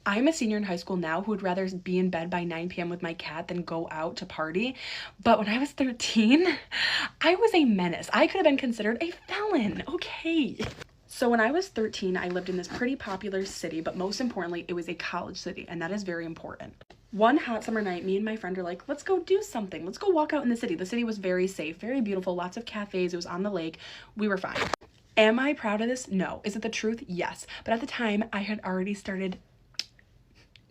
I'm a senior in high school now who would rather be in bed by 9 p.m. with my cat than go out to party. But when I was 13, I was a menace. I could have been considered a felon. Okay. So when I was 13, I lived in this pretty popular city, but most importantly, it was a college city, and that is very important. One hot summer night, me and my friend are like, let's go do something. Let's go walk out in the city. The city was very safe, very beautiful, lots of cafes. It was on the lake. We were fine. Am I proud of this? No. Is it the truth? Yes. But at the time, I had already started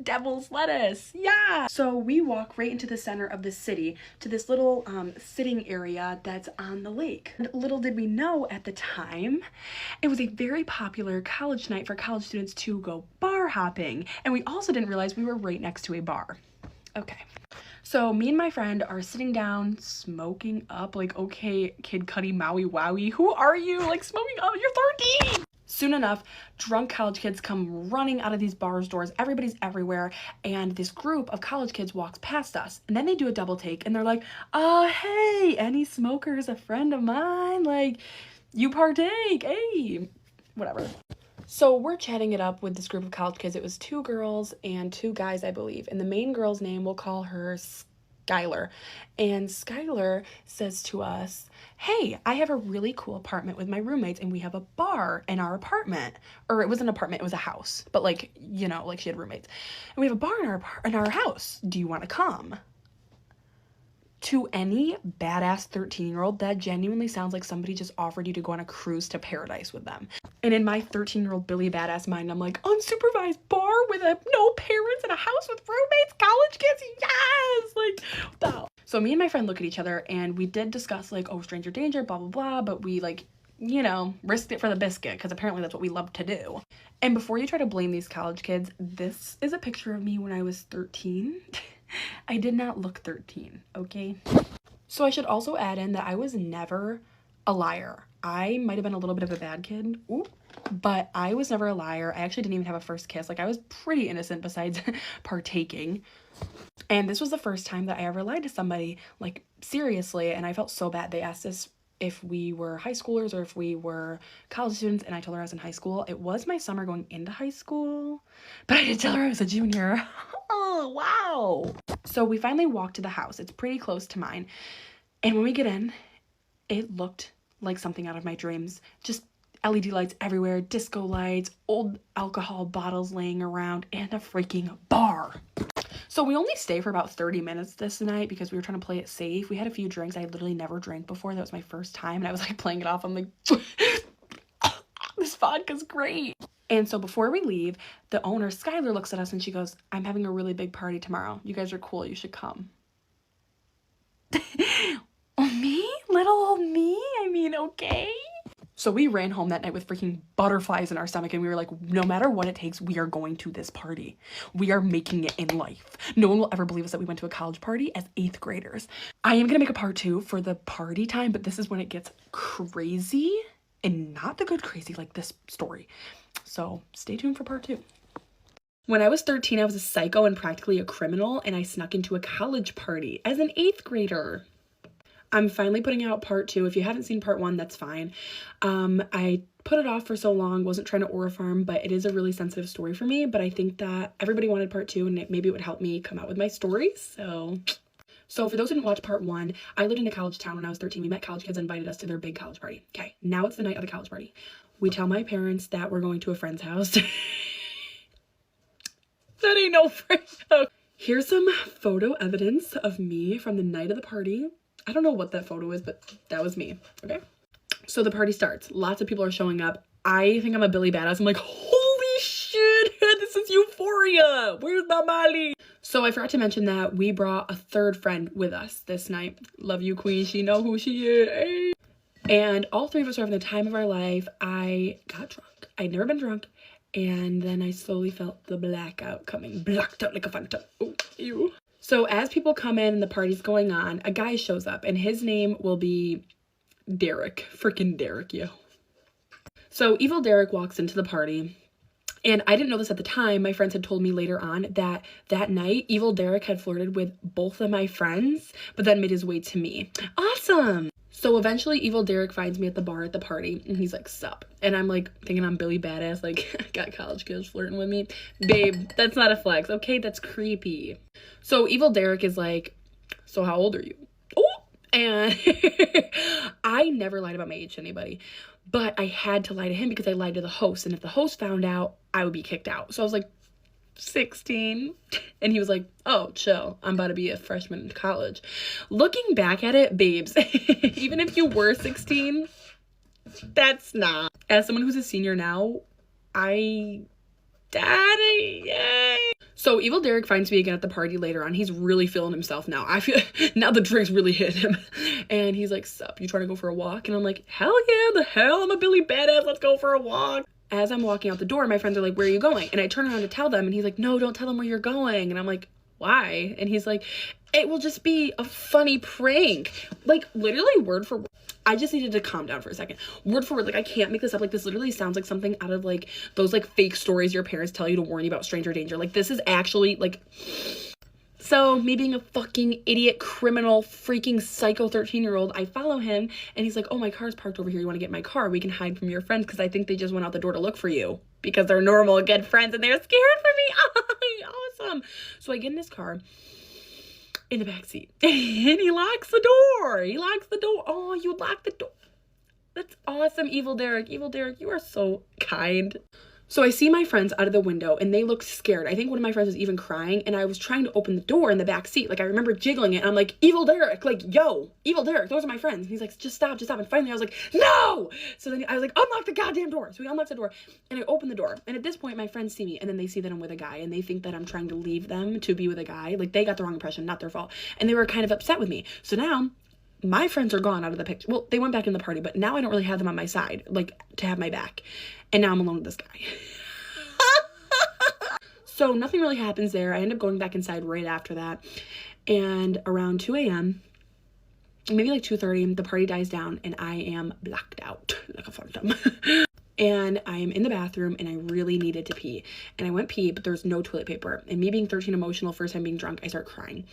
devil's lettuce. Yeah. So we walk right into the center of the city to this little sitting area that's on the lake. And little did we know at the time, it was a very popular college night for college students to go bar hopping. And we also didn't realize we were right next to a bar. Okay. So me and my friend are sitting down, smoking up, like, okay, Kid Cudi, Maui Wowie, who are you? Like, smoking up, you're 13! Soon enough, drunk college kids come running out of these bars doors. Everybody's everywhere, and this group of college kids walks past us. And then they do a double take, and they're like, hey, any smokers, a friend of mine? Like, you partake, hey, whatever. So we're chatting it up with this group of college kids. It was 2 girls and 2 guys, I believe. And the main girl's name, we'll call her Skylar. And Skylar says to us, hey, I have a really cool apartment with my roommates and we have a bar in our apartment. Or it wasn't an apartment, it was a house. But like, you know, like she had roommates. And we have a bar in our house. Do you want to come? To any badass 13-year-old, that genuinely sounds like somebody just offered you to go on a cruise to paradise with them. And in my 13-year-old Billy badass mind, I'm like, unsupervised bar with no parents and a house with roommates, college kids, yes! Like, wow. So me and my friend look at each other and we did discuss like, oh, stranger danger, blah, blah, blah, but we like, you know, risked it for the biscuit because apparently that's what we love to do. And before you try to blame these college kids, this is a picture of me when I was 13. I did not look 13, okay? So I should also add in that I was never a liar. I might have been a little bit of a bad kid, but I was never a liar. I actually didn't even have a first kiss. Like, I was pretty innocent besides partaking. And this was the first time that I ever lied to somebody, like, seriously, and I felt so bad. They asked us if we were high schoolers or if we were college students, and I told her I was in high school. It was my summer going into high school, but I did tell her I was a junior. Oh, wow. So we finally walked to the house. It's pretty close to mine. And when we get in, it looked like something out of my dreams. Just LED lights everywhere, disco lights, old alcohol bottles laying around, and a freaking bar. So we only stayed for about 30 minutes this night because we were trying to play it safe. We had a few drinks. I had literally never drank before. That was my first time. And I was like playing it off. I'm like, this vodka's great. And so before we leave, the owner, Skylar, looks at us and she goes, I'm having a really big party tomorrow. You guys are cool. You should come. Me? Little old me? I mean, okay. So we ran home that night with freaking butterflies in our stomach and we were like, no matter what it takes, we are going to this party. We are making it in life. No one will ever believe us that we went to a college party as 8th graders. I am going to make a part 2 for the party time, but this is when it gets crazy and not the good crazy like this story. So stay tuned for part 2. When I was 13, I was a psycho and practically a criminal, and I snuck into a college party as an 8th grader. I'm finally putting out part 2. If you haven't seen part 1, that's fine. I put it off for so long, wasn't trying to aura farm, but it is a really sensitive story for me. But I think that everybody wanted part 2, and maybe it would help me come out with my stories. So for those who didn't watch part 1, I lived in a college town when I was 13. We met college kids and invited us to their big college party. Okay, now it's the night of the college party. We tell my parents that we're going to a friend's house. That ain't no friend. Here's some photo evidence of me from the night of the party. I don't know what that photo is, but that was me, okay? So the party starts. Lots of people are showing up. I think I'm a Billy badass. I'm like, holy shit, this is euphoria. Where's the Molly? So I forgot to mention that we brought a 3rd friend with us this night. Love you, queen. She know who she is. Hey. And all 3 of us are having the time of our life. I got drunk. I'd never been drunk. And then I slowly felt the blackout coming. Blacked out like a Fanta. Oh, ew. So as people come in and the party's going on, a guy shows up and his name will be Derek. Freaking Derek, yo. So Evil Derek walks into the party. And I didn't know this at the time. My friends had told me later on that that night, Evil Derek had flirted with both of my friends, but then made his way to me. Awesome. So eventually Evil Derek finds me at the bar at the party, and he's like, sup? And I'm like thinking I'm Billy Badass, like, got college kids flirting with me. Babe, that's not a flex, okay? That's creepy. So Evil Derek is like, so how old are you? Oh, and I never lied about my age to anybody, but I had to lie to him because I lied to the host, and if the host found out, I would be kicked out. So I was like, 16. And he was like, oh, chill, I'm about to be a freshman in college. Looking back at it, babes, even if you were 16, that's not. As someone who's a senior now, daddy, yay. So Evil Derek finds me again at the party later on. He's really feeling himself now. I feel now the drinks really hit him. And he's like, sup, you trying to go for a walk? And I'm like, hell yeah, the hell, I'm a Billy Badass, let's go for a walk. As I'm walking out the door, my friends are like, where are you going? And I turn around to tell them, and he's like, no, don't tell them where you're going. And I'm like, why? And he's like, it will just be a funny prank. Like, literally word for word. I just needed to calm down for a second. Word for word, like, I can't make this up. Like, this literally sounds like something out of, like, those, like, fake stories your parents tell you to warn you about stranger danger. Like, this is actually, like... So, me being a fucking idiot, criminal, freaking psycho 13-year-old, I follow him, and he's like, oh, my car's parked over here. You want to get in my car? We can hide from your friends, because I think they just went out the door to look for you. Because they're normal, good friends, and they're scared for me. Awesome. So, I get in his car, in the back seat, and he locks the door. He locks the door. Oh, you locked the door. That's awesome, Evil Derek. Evil Derek, you are so kind. So I see my friends out of the window, and they looked scared. I think one of my friends was even crying, and I was trying to open the door in the back seat. Like, I remember jiggling it, and I'm like, Evil Derek, like, yo, Evil Derek, those are my friends. And he's like, just stop, just stop. And finally I was like, no! So then I was like, unlock the goddamn door. So we unlocked the door, and I opened the door. And at this point, my friends see me, and then they see that I'm with a guy, and they think that I'm trying to leave them to be with a guy. Like, they got the wrong impression, not their fault. And they were kind of upset with me. So now... my friends are gone out of the picture. Well, they went back in the party, but now I don't really have them on my side, like, to have my back. And now I'm alone with this guy. So nothing really happens there. I end up going back inside right after that. And around 2 a.m., maybe like 2:30, the party dies down, and I am blacked out like a phantom. And I'm in the bathroom, and I really needed to pee. And I went pee, but there's no toilet paper. And me being 13, emotional, first time being drunk, I start crying.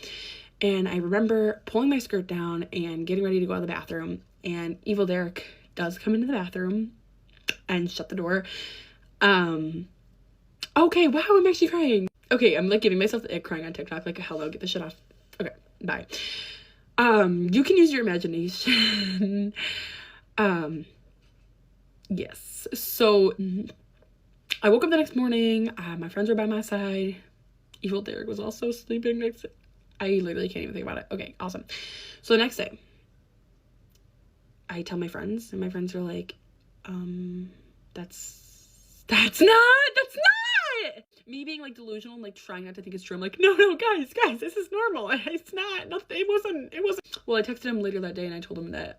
And I remember pulling my skirt down and getting ready to go out of the bathroom. And Evil Derek does come into the bathroom and shut the door. Okay, wow, I'm actually crying. Okay, I'm like giving myself the ick crying on TikTok. Like, hello, get this shit off. Okay, bye. You can use your imagination. Yes. So I woke up the next morning. My friends were by my side. Evil Derek was also sleeping next to... I literally can't even think about it. Okay, awesome. So the next day, I tell my friends, and my friends are like, that's not! Me being like delusional and like trying not to think it's true. I'm like, no, guys, this is normal. It's not, it wasn't. Well, I texted him later that day, and I told him that,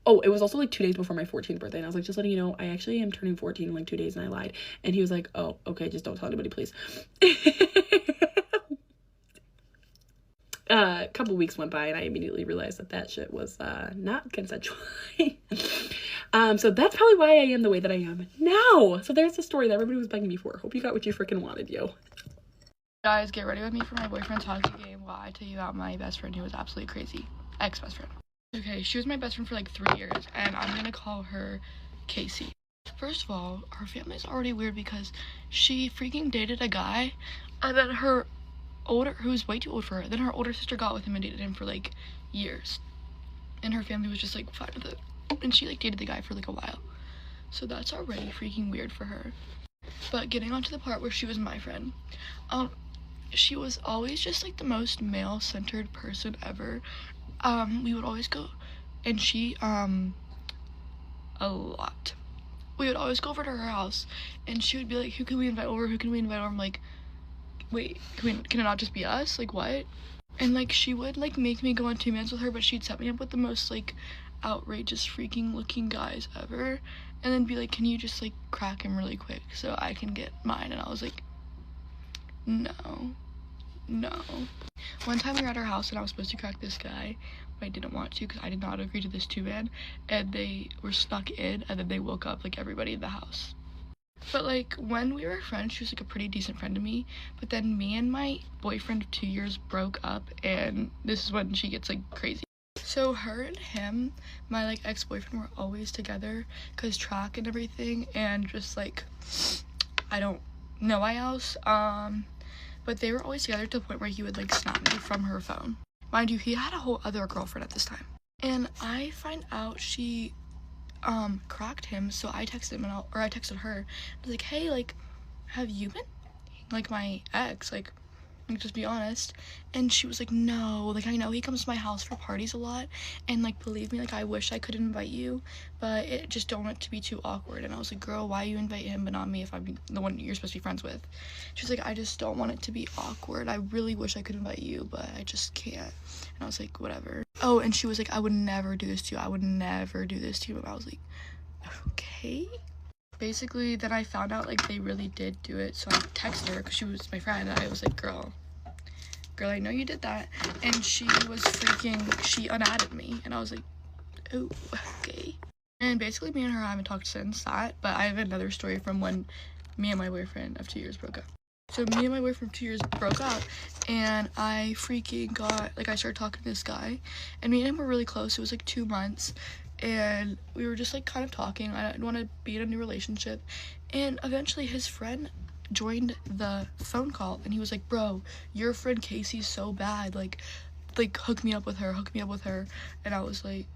oh, it was also like 2 days before my 14th birthday. And I was like, just letting you know, I actually am turning 14 in like 2 days, and I lied. And he was like, oh, okay, just don't tell anybody, please. A couple weeks went by, and I immediately realized that shit was not consensual. So that's probably why I am the way that I am now. So there's the story that everybody was begging me for. Hope you got what you freaking wanted, yo. Guys, get ready with me for my boyfriend's hockey game while I tell you about my best friend who was absolutely crazy. Ex-best friend. Okay, she was my best friend for like 3 years, and I'm gonna call her Casey. First of all, her family's already weird because she freaking dated a guy, and then who was way too old for her. Then her older sister got with him and dated him for like years. And her family was just like fine with it. And she like dated the guy for like a while. So that's already freaking weird for her. But getting on to the part where she was my friend. She was always just like the most male-centered person ever. We would always go, and she, a lot. We would always go over to her house, and she would be like, who can we invite over? I'm like, wait, can it not just be us? Like, what? And like, she would like make me go on 2 mans with her, but she'd set me up with the most like outrageous freaking looking guys ever, and then be like, can you just like crack him really quick so I can get mine? And I was like, no. One time we were at her house, and I was supposed to crack this guy, but I didn't want to because I did not agree to this 2-man, and they were stuck in, and then they woke up like everybody in the house. But like, when we were friends, she was like a pretty decent friend to me, but then me and my boyfriend of 2 years broke up, and this is when she gets like crazy. So her and him, my like ex-boyfriend, were always together because track and everything, and just like I don't know why else. But they were always together to the point where he would like snap me from her phone. Mind you, he had a whole other girlfriend at this time. And I find out she cracked him, so I texted him I texted her. I was like, hey, like, have you been like my ex? Like just be honest. And she was like, no, like I know he comes to my house for parties a lot, and like believe me, like I wish I could invite you, but it just don't want it to be too awkward. And I was like, girl, why you invite him but not me if I'm the one you're supposed to be friends with? She was like, I just don't want it to be awkward. I really wish I could invite you, but I just can't. And I was like, whatever. Oh, and she was like, I would never do this to you. I would never do this to you. And I was like, okay. Basically, then I found out like they really did do it, so I texted her because she was my friend, and I was like, girl, I know you did that. And she was she unadded me, and I was like, oh, okay. And basically me and her haven't talked since that, but I have another story from when me and my boyfriend of 2 years broke up. So me and my boyfriend of 2 years broke up, and I I started talking to this guy, and me and him were really close. It was like 2 months, and we were just like kind of talking. I didn't want to be in a new relationship, and eventually his friend joined the phone call, and he was like, bro, your friend Casey's so bad, like hook me up with her. And I was like,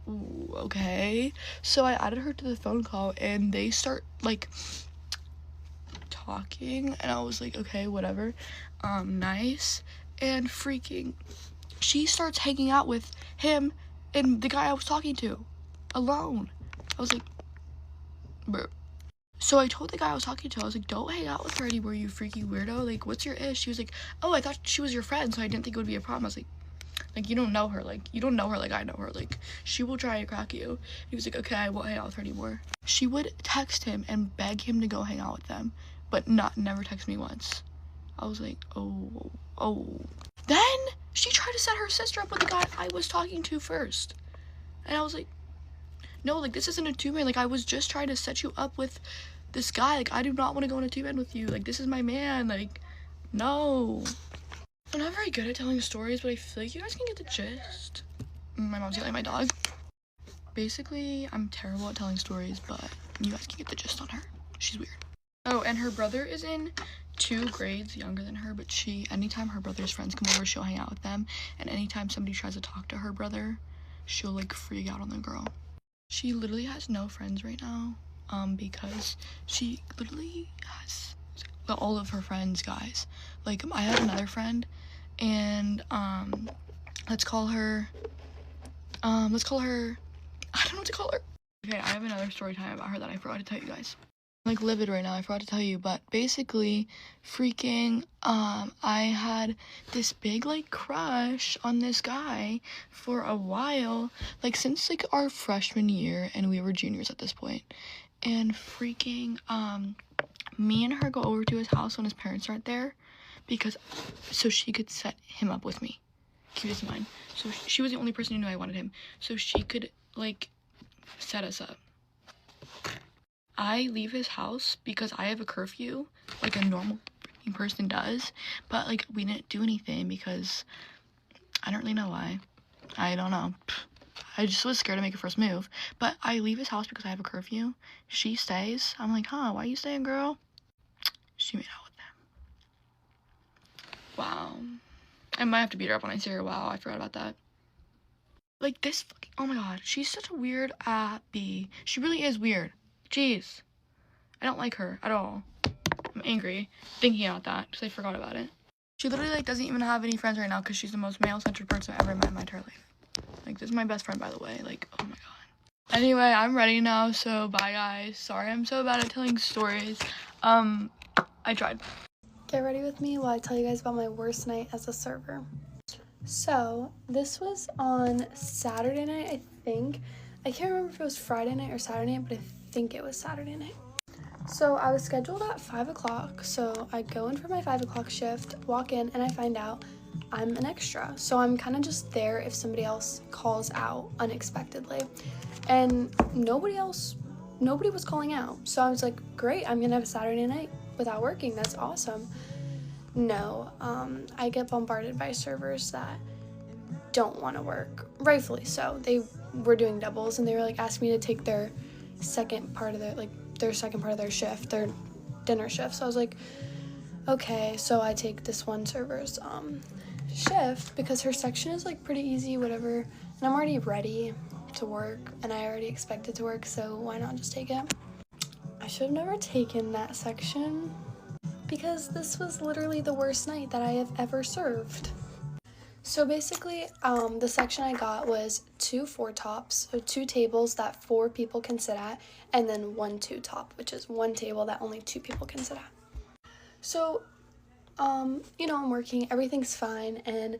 ooh, okay. So I added her to the phone call, and they start like talking, and I was like, okay, whatever, nice. And she starts hanging out with him and the guy I was talking to alone. I was like, bro. So I told the guy I was talking to, I was like, don't hang out with her anymore, you freaky weirdo. Like, what's your ish? She was like, oh, I thought she was your friend, so I didn't think it would be a problem. I was like, you don't know her. Like, you don't know her like I know her. Like, she will try and crack you. He was like, okay, I won't hang out with her anymore. She would text him and beg him to go hang out with them, but never text me once. I was like, oh. Then she tried to set her sister up with the guy I was talking to first. And I was like, no, like, this isn't a 2-man. Like, I was just trying to set you up with this guy. Like, I do not want to go on a 2-man with you. Like, this is my man. Like, no. I'm not very good at telling stories, but I feel like you guys can get the gist. My mom's yelling at my dog. Basically, I'm terrible at telling stories, but you guys can get the gist on her. She's weird. Oh, and her brother is in 2 grades younger than her, but anytime her brother's friends come over, she'll hang out with them. And anytime somebody tries to talk to her brother, she'll like freak out on the girl. She literally has no friends right now, because she literally has all of her friends, guys. Like, I have another friend, and let's call her, I don't know what to call her. Okay, I have another story time about her that I forgot to tell you guys. I'm like livid right now, I forgot to tell you, but basically I had this big like crush on this guy for a while, like since like our freshman year, and we were juniors at this point. And me and her go over to his house when his parents aren't there, so she could set him up with me. Keep this in mind. So she was the only person who knew I wanted him, so she could like set us up. I leave his house because I have a curfew, like a normal person does, but like we didn't do anything because I don't really know why. I don't know. I just was scared to make a first move. But I leave his house because I have a curfew. She stays. I'm like, huh, why you staying, girl? She made out with them. Wow. I might have to beat her up when I see her. Wow, I forgot about that. Like this, oh my god, she's such a weird bee. She really is weird. Jeez. I don't like her at all. I'm angry thinking about that because I forgot about it. She literally like doesn't even have any friends right now because she's the most male-centered person I've ever met in my entire life. Like, this is my best friend, by the way. Like, oh my god. Anyway, I'm ready now, so bye guys. Sorry I'm so bad at telling stories. I tried. Get ready with me while I tell you guys about my worst night as a server. So, this was on Saturday night, I think. I can't remember if it was Friday night or Saturday night, but I think it was Saturday night. So, I was scheduled at 5 o'clock, so I go in for my 5 o'clock shift, walk in, and I find out I'm an extra. So, I'm kind of just there if somebody else calls out unexpectedly. And nobody was calling out. So, I was like, great, I'm gonna have a Saturday night without working. That's awesome. No, I get bombarded by servers that don't want to work, rightfully so. They were doing doubles, and they were like asking me to take their second part of their shift, their dinner shift. So I was like, okay. So I take this one server's shift because her section is like pretty easy, whatever, and I'm already ready to work, and I already expected to work, so why not just take it? I should have never taken that section because this was literally the worst night that I have ever served. So basically, the section I got was 2 4-tops, so 2 tables that 4 people can sit at, and then 1 2-top, which is 1 table that only 2 people can sit at. So, I'm working, everything's fine, and,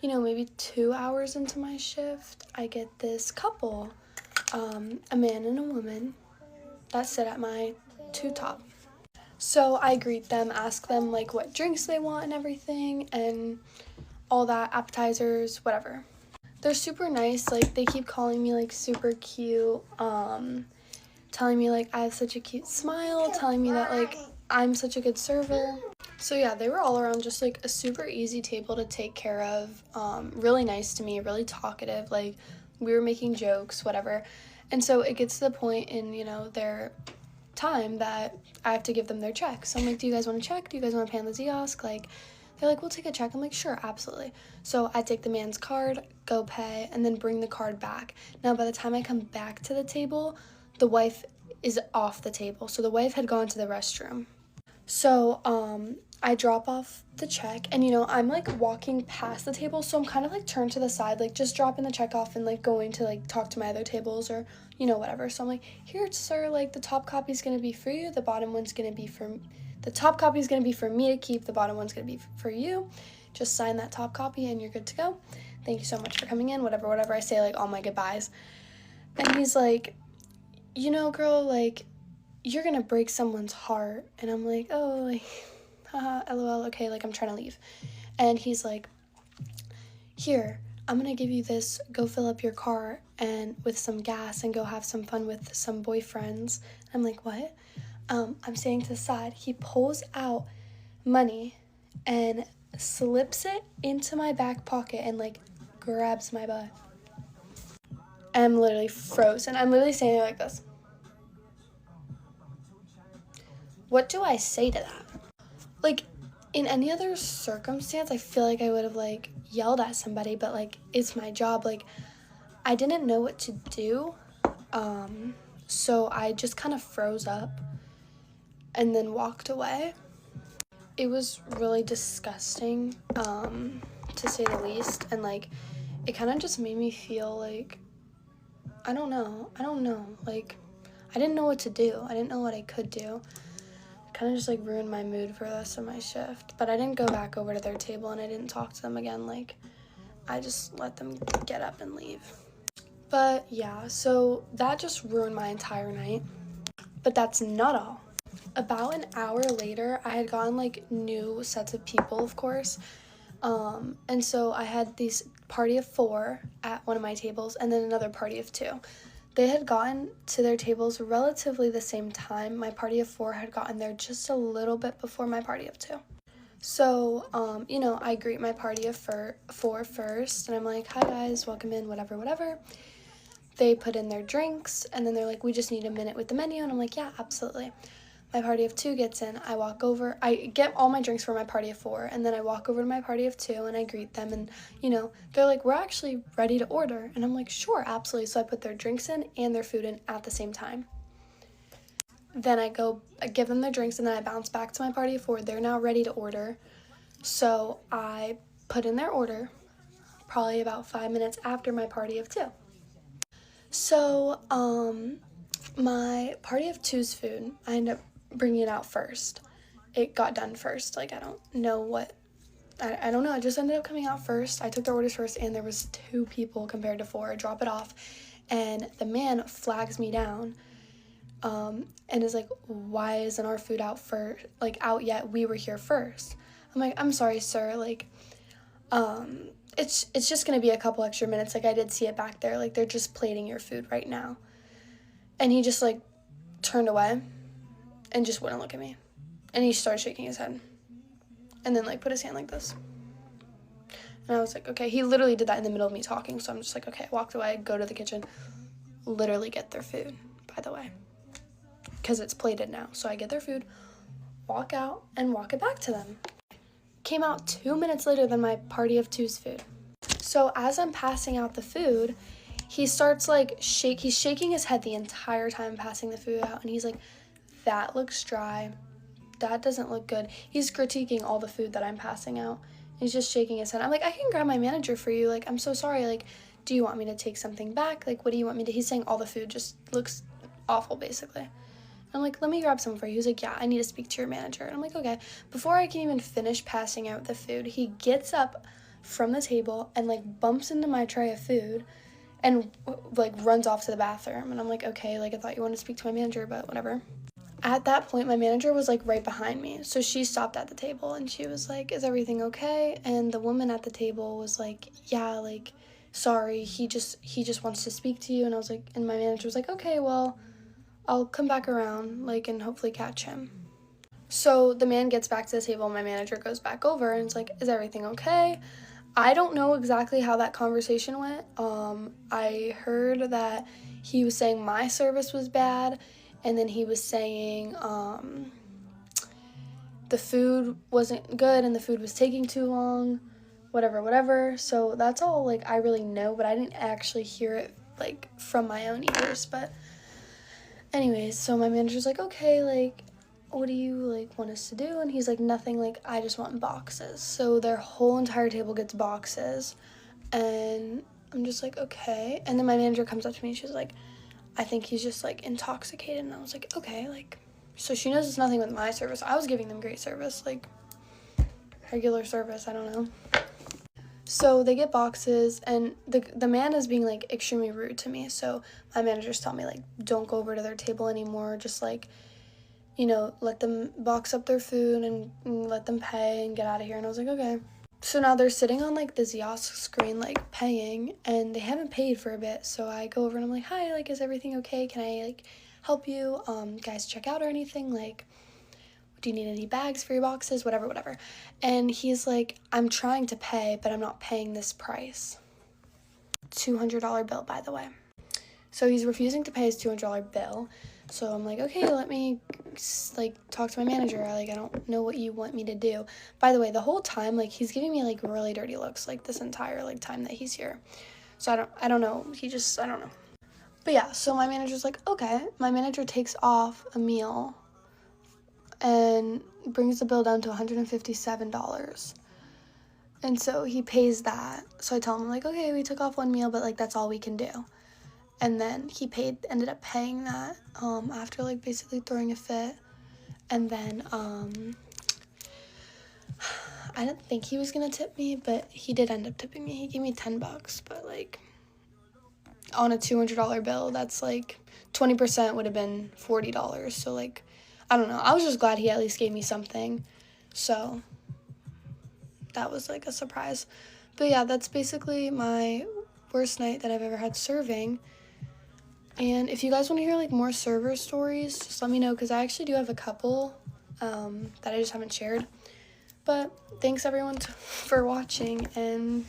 maybe 2 hours into my shift, I get this couple, a man and a woman, that sit at my 2-top. So I greet them, ask them, like, what drinks they want and everything, and all that, appetizers, whatever. They're super nice, like, they keep calling me, like, super cute, telling me, like, I have such a cute smile, telling me that, like, I'm such a good server. So yeah, they were all around just, like, a super easy table to take care of, really nice to me, really talkative, like, we were making jokes, whatever. And so it gets to the point in, their time that I have to give them their check. So I'm like, do you guys want to check? Do you guys want to pay on the kiosk? Like, they're like, we'll take a check. I'm like, sure, absolutely. So I take the man's card, go pay, and then bring the card back. Now, by the time I come back to the table, the wife is off the table. So the wife had gone to the restroom. So I drop off the check, and, I'm, like, walking past the table. So I'm kind of, like, turned to the side, like, just dropping the check off and, like, going to, like, talk to my other tables or, whatever. So I'm like, here, sir, like, the top copy's going to be for you. The bottom one's going to be for The top copy is going to be for me to keep. The bottom one's going to be for you. Just sign that top copy and you're good to go. Thank you so much for coming in. Whatever. I say, like, all my goodbyes. And he's like, girl, like, you're going to break someone's heart. And I'm like, oh, like, haha, lol, okay, like, I'm trying to leave. And he's like, here, I'm going to give you this. Go fill up your car and with some gas and go have some fun with some boyfriends. I'm like, what? I'm standing to the side. He pulls out money and slips it into my back pocket and, like, grabs my butt. I'm literally frozen. I'm literally standing there like this. What do I say to that? Like, in any other circumstance, I feel like I would have, like, yelled at somebody, but, like, it's my job. Like, I didn't know what to do, so I just kind of froze up and then walked away. It was really disgusting, to say the least, and, like, it kind of just made me feel like, I don't know, like, I didn't know what to do. I didn't know what I could do. It kind of just, like, ruined my mood for the rest of my shift, but I didn't go back over to their table, and I didn't talk to them again. Like, I just let them get up and leave. But yeah, so that just ruined my entire night. But that's not all. About an hour later, I had gotten, like, new sets of people, of course. And so I had these party of 4 at one of my tables and then another party of 2. They had gotten to their tables relatively the same time. My party of 4 had gotten there just a little bit before my party of 2. So, I greet my party of 4 first, and I'm like, hi guys, welcome in, whatever. They put in their drinks, and then they're like, we just need a minute with the menu, and I'm like, yeah, absolutely. My party of 2 gets in, I walk over, I get all my drinks for my party of 4, and then I walk over to my party of 2, and I greet them, and, they're like, we're actually ready to order, and I'm like, sure, absolutely. So I put their drinks in and their food in at the same time. Then I give them their drinks, and then I bounce back to my party of 4. They're now ready to order, so I put in their order, probably about 5 minutes after my party of 2. So, my party of 2's food, I ended up bringing it out first. It got done first. Like, I don't know. It just ended up coming out first. I took their orders first, and there was 2 people compared to 4. I drop it off, and the man flags me down, and is like, why isn't our food out yet? We were here first. I'm like, I'm sorry, sir. Like, it's just gonna be a couple extra minutes. Like, I did see it back there. Like, they're just plating your food right now. And he just, like, turned away and just wouldn't look at me. And he started shaking his head. And then, like, put his hand like this. And I was like, okay. He literally did that in the middle of me talking, so I'm just like, okay. I walked away, go to the kitchen, literally get their food, by the way, because it's plated now. So I get their food, walk out, and walk it back to them. Came out 2 minutes later than my party of two's food. So as I'm passing out the food, he starts like he's shaking his head the entire time passing the food out, and he's like, that looks dry, that doesn't look good. He's critiquing all the food that I'm passing out. He's just shaking his head. I'm like, I can grab my manager for you, like, I'm so sorry, like, do you want me to take something back, like, what do you want me to, he's saying all the food just looks awful, basically. I'm like, let me grab some for you. He's like, yeah, I need to speak to your manager. And I'm like, okay. Before I can even finish passing out the food, he gets up from the table and like bumps into my tray of food and like runs off to the bathroom. And I'm like, okay, like, I thought you wanted to speak to my manager, but whatever. At that point, my manager was like right behind me. So she stopped at the table and she was like, is everything okay? And the woman at the table was like, yeah, like, sorry, he just wants to speak to you. And I was like, and my manager was like, okay, well, I'll come back around, like, and hopefully catch him. So the man gets back to the table, and my manager goes back over, and it's like, is everything okay? I don't know exactly how that conversation went. I heard that he was saying my service was bad, and then he was saying the food wasn't good, and the food was taking too long, whatever. So that's all, like, I really know, but I didn't actually hear it, like, from my own ears, but anyways, so my manager's like, okay, like, what do you, like, want us to do? And he's like, nothing, like, I just want boxes. So their whole entire table gets boxes, and I'm just like, okay. And then my manager comes up to me, and she's like, I think he's just, like, intoxicated. And I was like, okay, like, so she knows it's nothing with my service. I was giving them great service, like, regular service, I don't know. So they get boxes, and the man is being, like, extremely rude to me. So my managers tell me, like, don't go over to their table anymore. Just, like, you know, let them box up their food and let them pay and get out of here. And I was like, okay. So now they're sitting on, like, this Yosk screen, like, paying, and they haven't paid for a bit. So I go over and I'm like, hi, like, is everything okay? Can I, like, help you? Guys check out or anything? Like, do you need any bags for your boxes? Whatever. And he's like, I'm trying to pay, but I'm not paying this price. $200 bill, by the way. So he's refusing to pay his $200 bill. So I'm like, okay, let me, like, talk to my manager. Like, I don't know what you want me to do. By the way, the whole time, like, he's giving me, like, really dirty looks, like, this entire, like, time that he's here. So I don't know. I don't know. But yeah, so my manager's like, okay. My manager takes off a meal and brings the bill down to $157. And so he pays that. So I tell him, like, okay, we took off one meal, but, like, that's all we can do. And then he ended up paying that after, like, basically throwing a fit. And then I didn't think he was gonna tip me, but he did end up tipping me. He gave me $10, but, like, on a $200 bill, that's, like, 20% would have been $40. So, like, I don't know. I was just glad he at least gave me something. So that was, like, a surprise. But yeah, that's basically my worst night that I've ever had serving. And if you guys want to hear, like, more server stories, just let me know, because I actually do have a couple that I just haven't shared. But thanks, everyone, for watching, and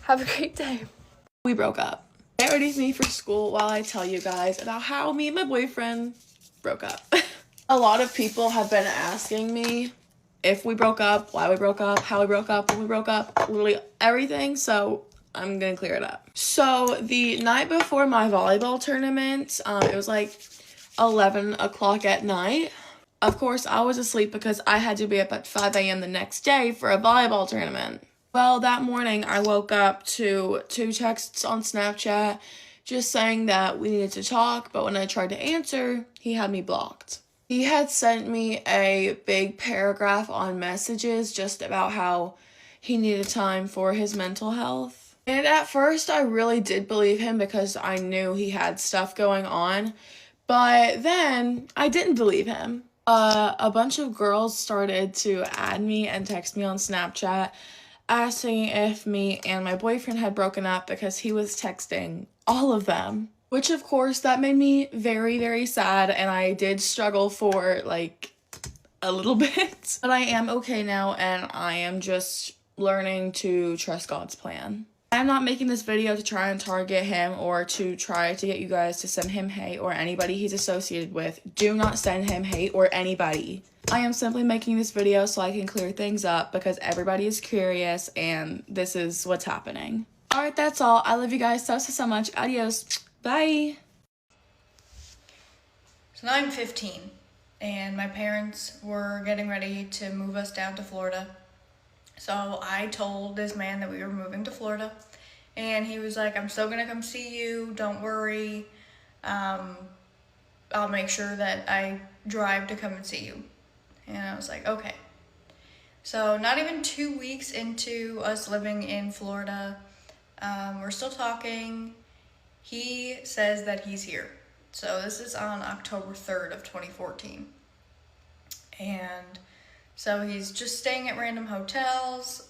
have a great day. We broke up. Get ready with me for school while I tell you guys about how me and my boyfriend broke up. A lot of people have been asking me if we broke up, why we broke up, how we broke up, when we broke up, literally everything, so I'm gonna clear it up. So the night before my volleyball tournament, it was like 11 o'clock at night. Of course, I was asleep because I had to be up at 5 a.m. the next day for a volleyball tournament. Well, that morning I woke up to 2 texts on Snapchat just saying that we needed to talk, but when I tried to answer, he had me blocked. He had sent me a big paragraph on messages just about how he needed time for his mental health. And at first, I really did believe him because I knew he had stuff going on. But then, I didn't believe him. A bunch of girls started to add me and text me on Snapchat asking if me and my boyfriend had broken up because he was texting all of them. Which, of course, that made me very, very sad, and I did struggle for, like, a little bit. But I am okay now, and I am just learning to trust God's plan. I'm not making this video to try and target him or to try to get you guys to send him hate or anybody he's associated with. Do not send him hate or anybody. I am simply making this video so I can clear things up because everybody is curious and this is what's happening. Alright, that's all. I love you guys so much. Adios. Bye. So now I'm 15 and my parents were getting ready to move us down to Florida. So I told this man that we were moving to Florida, and he was like, I'm still gonna come see you, don't worry. I'll make sure that I drive to come and see you. And I was like, okay. So not even 2 weeks into us living in Florida, we're still talking. He says that he's here. So this is on October 3rd of 2014. And so he's just staying at random hotels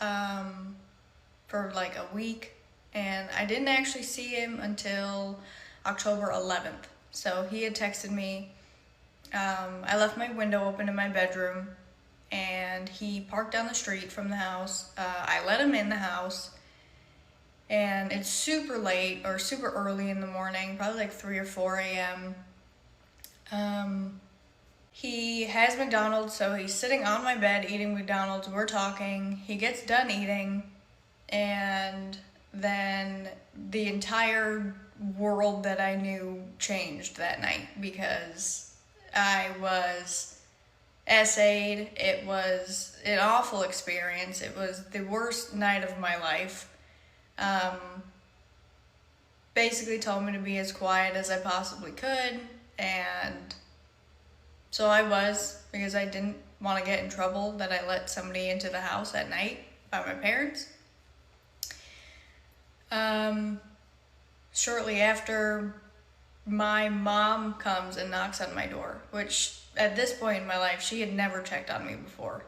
for like a week. And I didn't actually see him until October 11th. So he had texted me. I left my window open in my bedroom and he parked down the street from the house. I let him in the house. And it's super late or super early in the morning, probably like 3 or 4 a.m. He has McDonald's, so he's sitting on my bed eating McDonald's. We're talking. He gets done eating, and then the entire world that I knew changed that night because I was essayed. It was an awful experience. It was the worst night of my life. Basically told me to be as quiet as I possibly could, and so I was, because I didn't want to get in trouble that I let somebody into the house at night by my parents. Shortly after, my mom comes and knocks on my door, which at this point in my life, she had never checked on me before.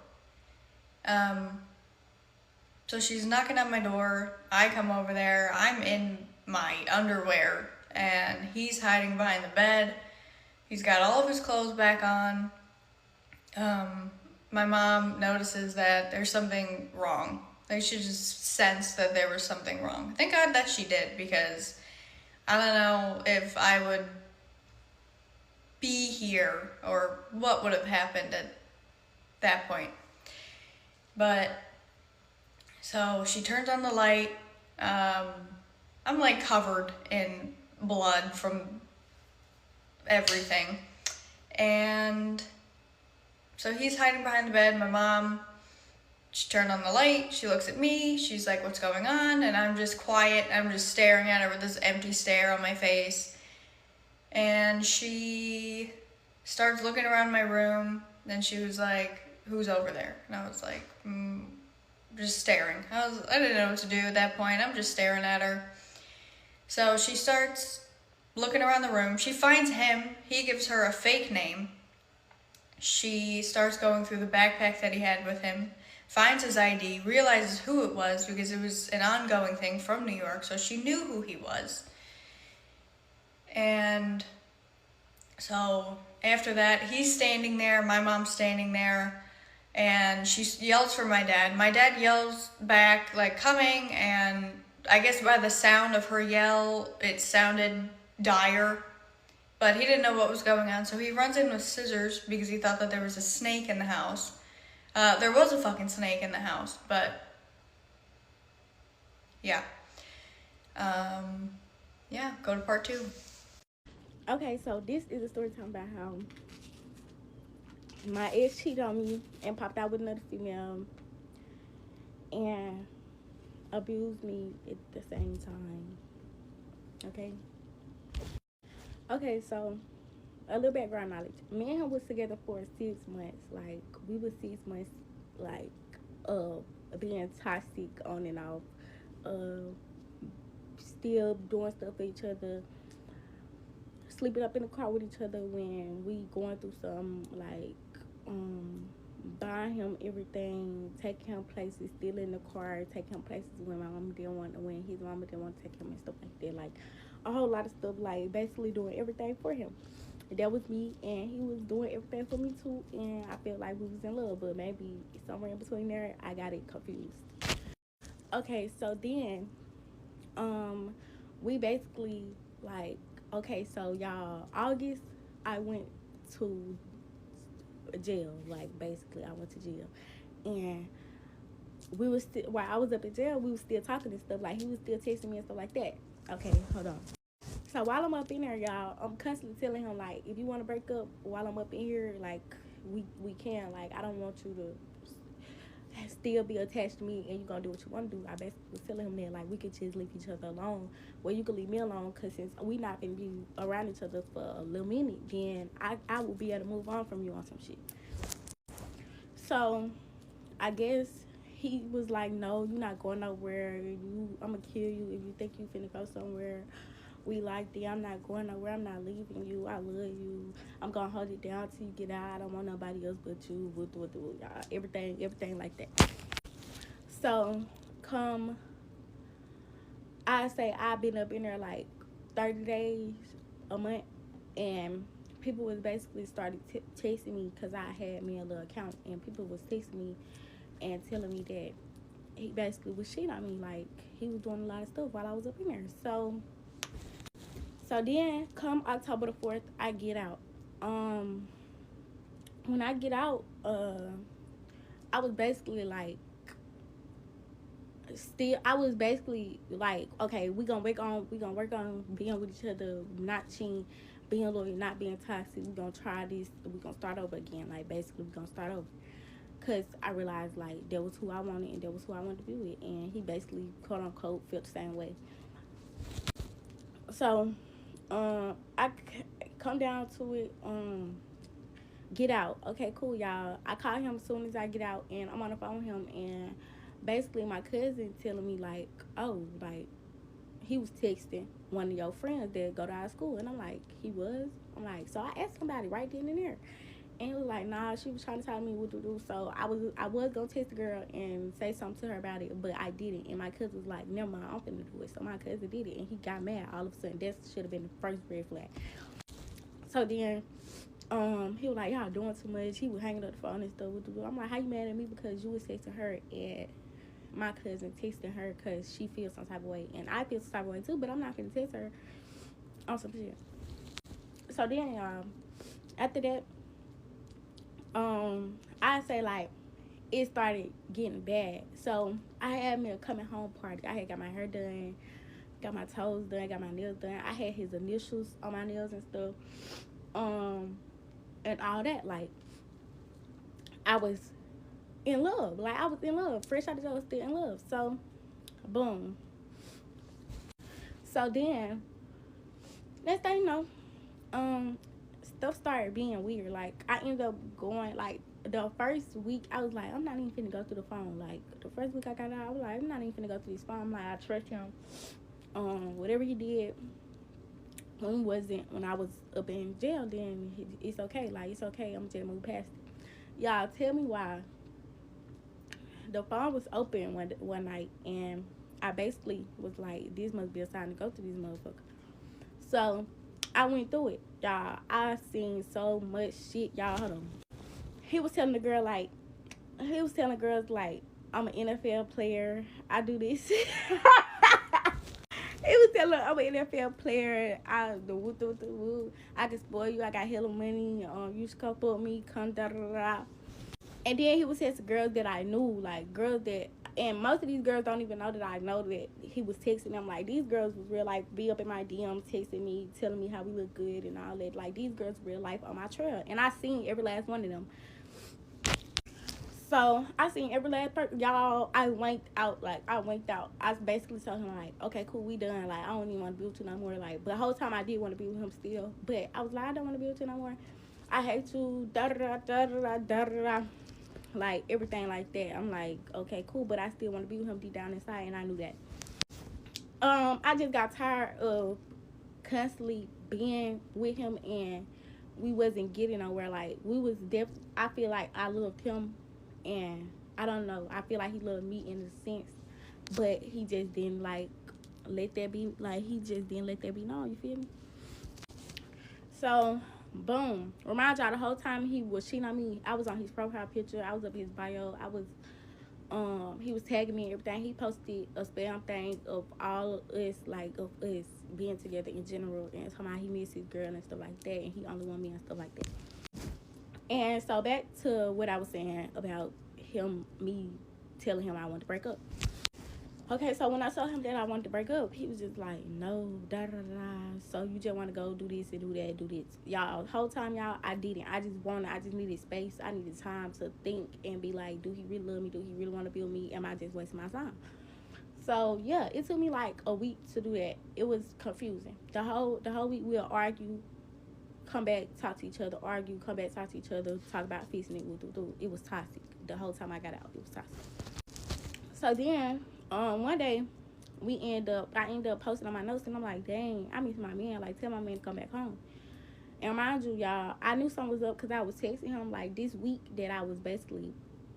So she's knocking on my door. I come over there. I'm in my underwear, and he's hiding behind the bed. He's got all of his clothes back on. My mom notices that there's something wrong. Like, she just sensed that there was something wrong. Thank God that she did, because I don't know if I would be here or what would have happened at that point. But so she turns on the light. I'm like covered in blood from everything. And so he's hiding behind the bed. My mom, she turned on the light. She looks at me. She's like, what's going on? And I'm just quiet. I'm just staring at her with this empty stare on my face. And she starts looking around my room. Then she was like, who's over there? And I was like, just staring. I didn't know what to do at that point. I'm just staring at her. So she starts looking around the room. She finds him. He gives her a fake name. She starts going through the backpack that he had with him, finds his ID, realizes who it was because it was an ongoing thing from New York, so she knew who he was. And so after that, he's standing there, my mom's standing there, and she yells for my dad. My dad yells back, like, coming, and I guess by the sound of her yell, it sounded dire, but he didn't know what was going on, so he runs in with scissors because he thought that there was a snake in the house. There was a fucking snake in the house, but yeah. Yeah, go to part 2. Okay, so this is a story time about how my ex cheated on me and popped out with another female and abused me at the same time. Okay, so a little background knowledge. Me and him was together for 6 months. Like, we were 6 months, like, being toxic on and off. Still doing stuff for each other. Sleeping up in the car with each other when we going through some, like, buying him everything, taking him places, still in the car, taking him places when when his mama didn't want to take him and stuff like that. Like, a whole lot of stuff, like, basically doing everything for him. That was me, and he was doing everything for me too, and I felt like we was in love, but maybe somewhere in between there, I got it confused. okay, so then we basically like, okay, so y'all, August I went to jail. Like basically I went to jail. And we was still, while I was up in jail, we was still talking and stuff. Like he was still texting me and stuff like that. Okay, hold on. So while I'm up in there, y'all, I'm constantly telling him like, if you want to break up while I'm up in here, like we can. Like I don't want you to still be attached to me and you gonna do what you want to do. I basically was telling him that like we could just leave each other alone. Well, you could leave me alone because since we not gonna be around each other for a little minute, then I will be able to move on from you on some shit. So I guess he was like, no, you're not going nowhere. I'm gonna kill you if you think you finna go somewhere. We like that. I'm not going nowhere. I'm not leaving you. I love you. I'm gonna hold it down till you get out. I don't want nobody else but you. Everything like that. So come, I say I've been up in there like 30 days, a month, and people was basically started texting me because I had me a little account, and people was texting me and telling me that he basically was cheating on me. Like he was doing a lot of stuff while I was up in there. So then come October the 4th, I get out. When I get out, I was basically like still I was basically like, okay, we gonna work on being with each other, not cheating, being loyal, not being toxic. We gonna try this, we gonna start over again. Like basically we gonna start over. Cause I realized like that was who I wanted and that was who I wanted to be with, and he basically quote unquote felt the same way. So I come down to it. Get out. Okay, cool, y'all. I call him as soon as I get out, and I'm on the phone with him, and basically my cousin telling me like, oh, like he was texting one of your friends that go to our school, and I'm like, he was. I'm like, so I asked somebody right then and there. And he was like, nah, she was trying to tell me what to do. So I was gonna text the girl and say something to her about it, but I didn't. And my cousin was like, never mind, I'm finna do it. So my cousin did it, and he got mad all of a sudden. That should have been the first red flag. So then he was like, y'all doing too much. He was hanging up the phone and stuff. I'm like, how you mad at me because you was texting her and my cousin texting her because she feels some type of way, and I feel some type of way too, but I'm not gonna text her on some shit. So then after that, I say like it started getting bad. So I had me a coming home party. I had got my hair done, got my toes done, got my nails done. I had his initials on my nails and stuff. And all that. Like I was in love. Like I was in love. Fresh out of jail, still in love. So boom. So then next thing you know, stuff started being weird. Like I ended up going like the first week I was like, I'm not even finna go through the phone. Like the first week I got out, I was like, I'm not even finna go through this phone. I'm like, I trust him. Whatever he did when I was up in jail, then it's okay. Like it's okay. I'm just move past it. Y'all tell me why. The phone was open one night, and I basically was like, this must be a sign to go to this motherfucker. So I went through it, y'all. I seen so much shit, y'all. Hold on. He was telling the girl like, he was telling girls like, I'm an NFL player. I do this. He was telling her I'm an NFL player. I can spoil you. I got hella money. You should come for me. Come da da da. And then he was texting girls that I knew, like girls that, and most of these girls don't even know that I know that he was texting them. Like these girls was real life, be up in my DMs texting me, telling me how we look good and all that. Like these girls real life on my trail, and I seen every last one of them. So I seen every last person, y'all. I winked out. I basically told him like, okay, cool, we done. Like I don't even want to be with you no more. Like, but the whole time I did want to be with him still, but I was like, I don't want to be with you no more. I hate you. Da da da da da da da. Like everything like that. I'm like, okay, cool, but I still want to be with him deep down inside, and I knew that. I just got tired of constantly being with him, and we wasn't getting nowhere. Like we was I feel like I loved him, and I don't know. I feel like he loved me in a sense, but he just didn't like let that be. Like he just didn't let that be known. You feel me? So boom. Remind y'all the whole time he was cheating on me, I was on his profile picture. I was up his bio. I was he was tagging me and everything. He posted a spam thing of all of us, like of us being together in general, and talking about he missed his girl and stuff like that, and he only want me and stuff like that. And so back to what I was saying about me telling him I wanted to break up. Okay, so when I told him that I wanted to break up, he was just like, no, da da da. So you just want to go do this and do that, do this. Y'all, the whole time, y'all, I didn't. I just needed space. I needed time to think and be like, do he really love me? Do he really want to be with me? Am I just wasting my time? So yeah, it took me like a week to do that. It was confusing. The whole week we'll argue, come back, talk to each other, argue, come back, talk to each other, talk about fixing it. It was toxic. The whole time I got out, it was toxic. So then, one day, I ended up posting on my notes, and I'm like, dang, I miss my man. Like, tell my man to come back home. And mind you, y'all, I knew something was up because I was texting him like this week that I was basically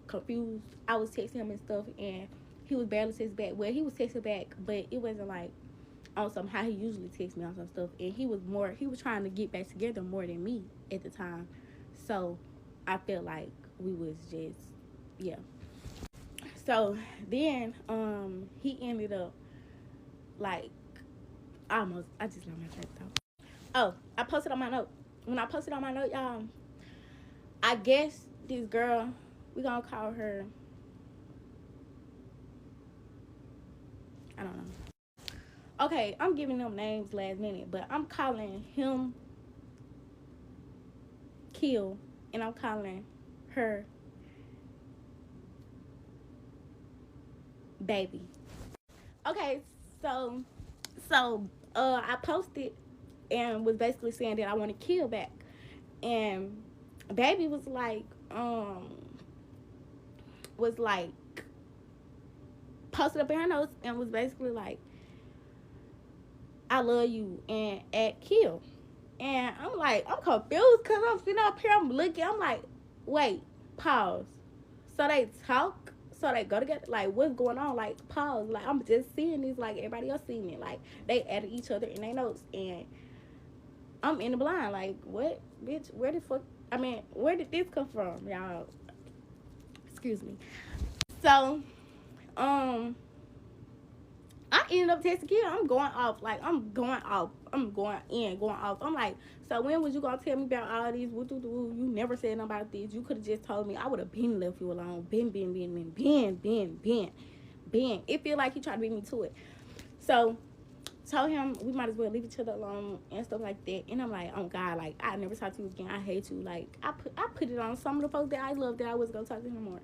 confused. I was texting him and stuff, and he was barely texting back. Well, he was texting back, but it wasn't like on some how he usually texts me on some stuff. And he was trying to get back together more than me at the time. So I felt like we was just, yeah. So then he ended up like I just lost my train of thought. Oh, I posted on my note. When I posted on my note, y'all, I guess this girl, we gonna call her, I don't know. Okay, I'm giving them names last minute, but I'm calling him Kill, and I'm calling her Baby. Okay, so I posted and was basically saying that I want to kill back, and Baby was like posted up in her notes and was basically like, I love you, and at kill. And I'm like, I'm confused because I'm sitting up here, I'm looking, I'm like, wait, pause. So they talk, so they go together, like, what's going on? Like, pause. Like, I'm just seeing this like everybody else seeing it. Like, they added each other in their notes, and I'm in the blind. Like, what, bitch? Where did this come from, y'all? Excuse me. So, I ended up texting Kia. I'm going off. I'm going off. I'm like, so when was you gonna tell me about all these? You never said nothing about this. You could have just told me. I would have been left you alone. Been. It feel like he tried to beat me to it. So told him we might as well leave each other alone and stuff like that. And I'm like, oh God, like I never talk to you again. I hate you. Like I put it on some of the folks that I love that I was gonna talk to him more.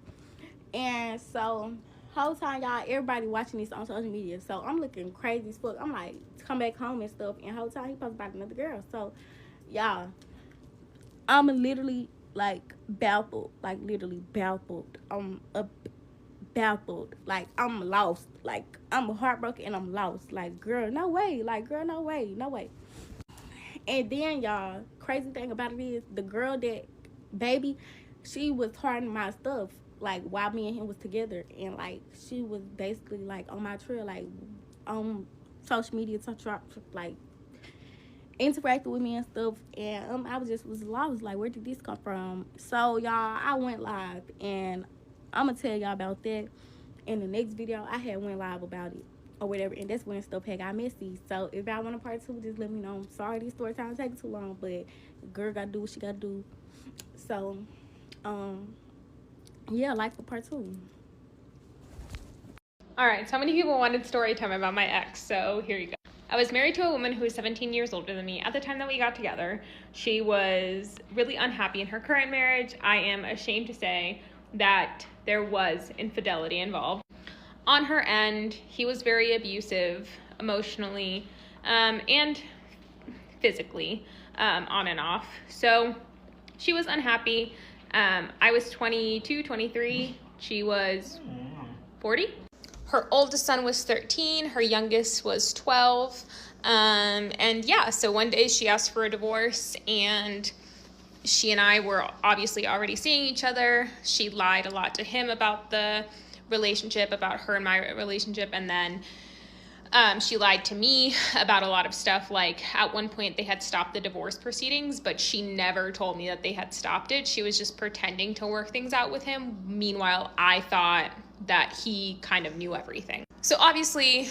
And so whole time, y'all, everybody watching this on social media. So I'm looking crazy as fuck. I'm like, come back home and stuff. And whole time he posted about another girl. So y'all, I'm literally like baffled. Like literally baffled. Baffled. Like I'm lost. Like I'm heartbroken and I'm lost. Like girl, no way. Like girl, no way. No way. And then y'all, crazy thing about it is the girl that Baby, she was hiding my stuff like while me and him was together, and like she was basically like on my trail, like on social media, like interacting with me and stuff. And I was lost, like where did this come from? So y'all, I went live, and I'm gonna tell y'all about that in the next video. I had went live about it or whatever, and that's when stuff had got messy. So if y'all want a part 2, just let me know. I'm sorry these story times taking too long, but girl gotta do what she gotta do. So yeah, like for part 2. All right, so many people wanted story time about my ex, so here you go. I was married to a woman who was 17 years older than me. At the time that we got together, she was really unhappy in her current marriage. I am ashamed to say that there was infidelity involved. On her end, he was very abusive emotionally and physically, on and off. So she was unhappy. I was 22, 23. She was 40. Her oldest son was 13. Her youngest was 12. And yeah, so one day she asked for a divorce, and she and I were obviously already seeing each other. She lied a lot to him about the relationship, about her and my relationship, and then she lied to me about a lot of stuff. Like at one point they had stopped the divorce proceedings, but she never told me that they had stopped it. She was just pretending to work things out with him. Meanwhile, I thought that he kind of knew everything. So obviously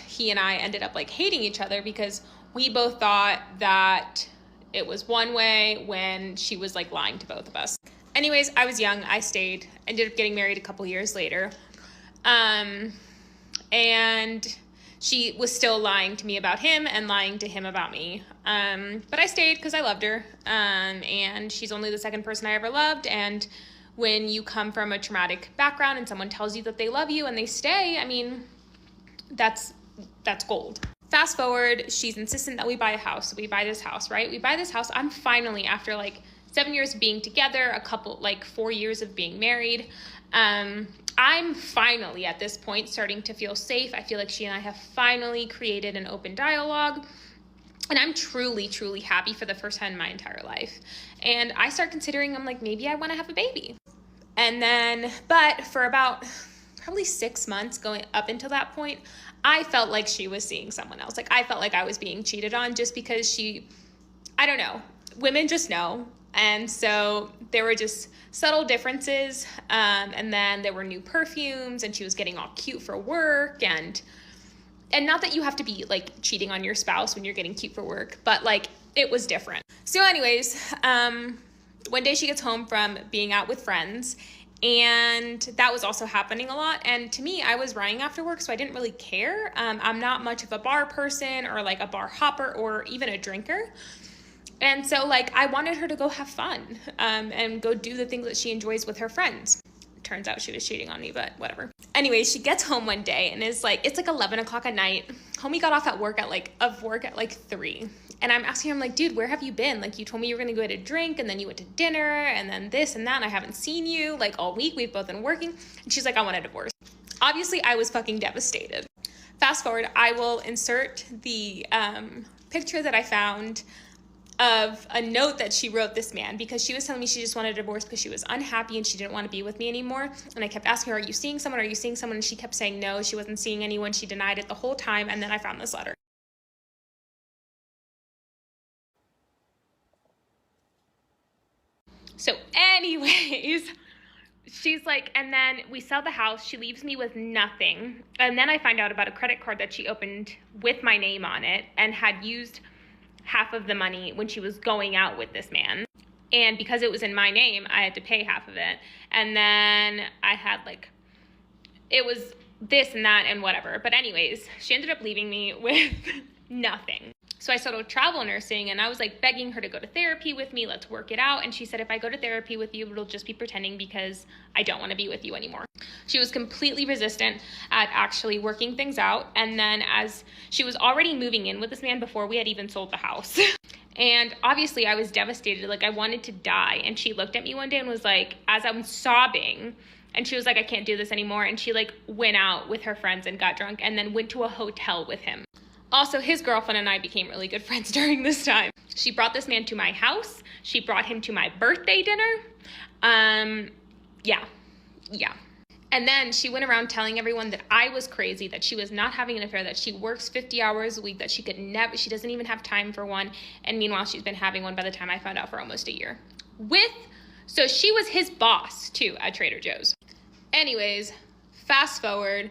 he and I ended up like hating each other because we both thought that it was one way when she was like lying to both of us. Anyways, I was young, I stayed, ended up getting married a couple years later. And she was still lying to me about him and lying to him about me. But I stayed because I loved her. And she's only the second person I ever loved. And when you come from a traumatic background and someone tells you that they love you and they stay, I mean, that's gold. Fast forward, she's insistent that we buy a house. So we buy this house, right? We buy this house. I'm finally, after like 7 years of being together, 4 years of being married, I'm finally at this point starting to feel safe. I feel like she and I have finally created an open dialogue. And I'm truly, truly happy for the first time in my entire life. And I start considering, I'm like, maybe I want to have a baby. And then, but for about probably 6 months going up until that point, I felt like she was seeing someone else. Like I felt like I was being cheated on just because I don't know, women just know. And so there were just subtle differences. And then there were new perfumes and she was getting all cute for work, and not that you have to be like cheating on your spouse when you're getting cute for work, but like it was different. So anyways, one day she gets home from being out with friends, and that was also happening a lot. And to me, I was running after work, so I didn't really care. I'm not much of a bar person or like a bar hopper or even a drinker. And so like I wanted her to go have fun and go do the things that she enjoys with her friends. Turns out she was cheating on me, but whatever. Anyway, she gets home one day and it's like 11 o'clock at night. Homie got off at work at like 3. And I'm asking her, I'm like, dude, where have you been? Like, you told me you were going to go get a drink, and then you went to dinner, and then this and that, and I haven't seen you like all week. We've both been working. And she's like, I want a divorce. Obviously, I was fucking devastated. Fast forward, I will insert the picture that I found of a note that she wrote this man, because she was telling me she just wanted a divorce because she was unhappy and she didn't want to be with me anymore. And I kept asking her, are you seeing someone? Are you seeing someone? And she kept saying no, she wasn't seeing anyone. She denied it the whole time. And then I found this letter. So anyways, she's like, and then we sell the house. She leaves me with nothing. And then I find out about a credit card that she opened with my name on it and had used half of the money when she was going out with this man. And because it was in my name, I had to pay half of it. And then I had like, it was this and that and whatever. But anyways, she ended up leaving me with nothing. So I started travel nursing, and I was like begging her to go to therapy with me. Let's work it out. And she said, if I go to therapy with you, it'll just be pretending because I don't want to be with you anymore. She was completely resistant at actually working things out. And then as she was already moving in with this man before we had even sold the house. And obviously I was devastated. Like I wanted to die. And she looked at me one day and was like, as I'm sobbing, and she was like, I can't do this anymore. And she like went out with her friends and got drunk and then went to a hotel with him. Also, his girlfriend and I became really good friends during this time. She brought this man to my house. She brought him to my birthday dinner. Yeah. And then she went around telling everyone that I was crazy, that she was not having an affair, that she works 50 hours a week, that she doesn't even have time for one. And meanwhile, she's been having one by the time I found out for almost a year. So she was his boss too at Trader Joe's. Anyways, fast forward.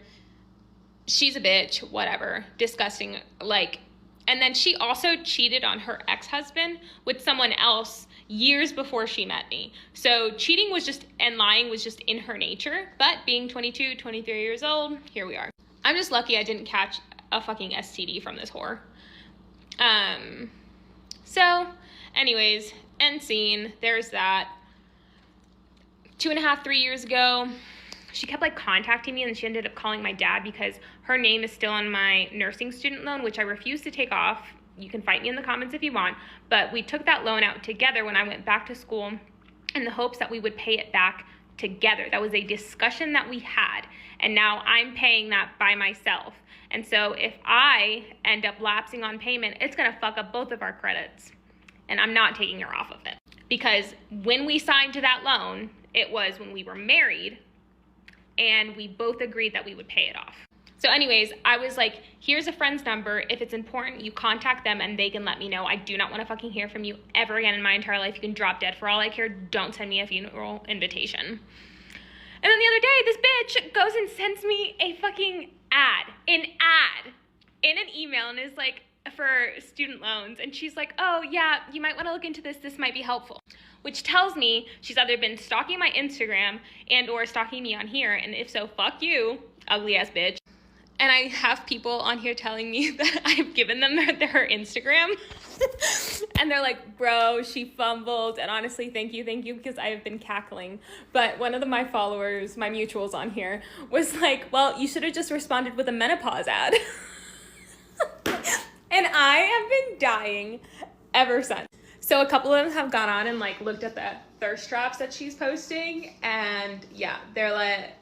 She's a bitch, whatever, disgusting, like, and then she also cheated on her ex-husband with someone else years before she met me. So cheating and lying was just in her nature, but being 22, 23 years old, here we are. I'm just lucky I didn't catch a fucking STD from this whore. So anyways, end scene, there's that. 2.5, 3 years ago, she kept like contacting me, and she ended up calling my dad because her name is still on my nursing student loan, which I refuse to take off. You can fight me in the comments if you want, but we took that loan out together when I went back to school in the hopes that we would pay it back together. That was a discussion that we had, and now I'm paying that by myself. And so if I end up lapsing on payment, it's gonna fuck up both of our credits, and I'm not taking her off of it. Because when we signed to that loan, it was when we were married, and we both agreed that we would pay it off. So anyways, I was like, here's a friend's number. If it's important, you contact them and they can let me know. I do not want to fucking hear from you ever again in my entire life. You can drop dead for all I care. Don't send me a funeral invitation. And then the other day, this bitch goes and sends me a fucking ad in an email, and is like, for student loans, and she's like, oh yeah, you might want to look into this might be helpful, which tells me she's either been stalking my Instagram and or stalking me on here, and if so, fuck you, ugly ass bitch. And I have people on here telling me that I've given them their Instagram. And they're like, bro, she fumbled. And honestly, thank you, because I have been cackling. But one of my followers, my mutuals on here, was like, well, you should have just responded with a menopause ad. And I have been dying ever since. So a couple of them have gone on and like looked at the thirst traps that she's posting. And yeah, they're like,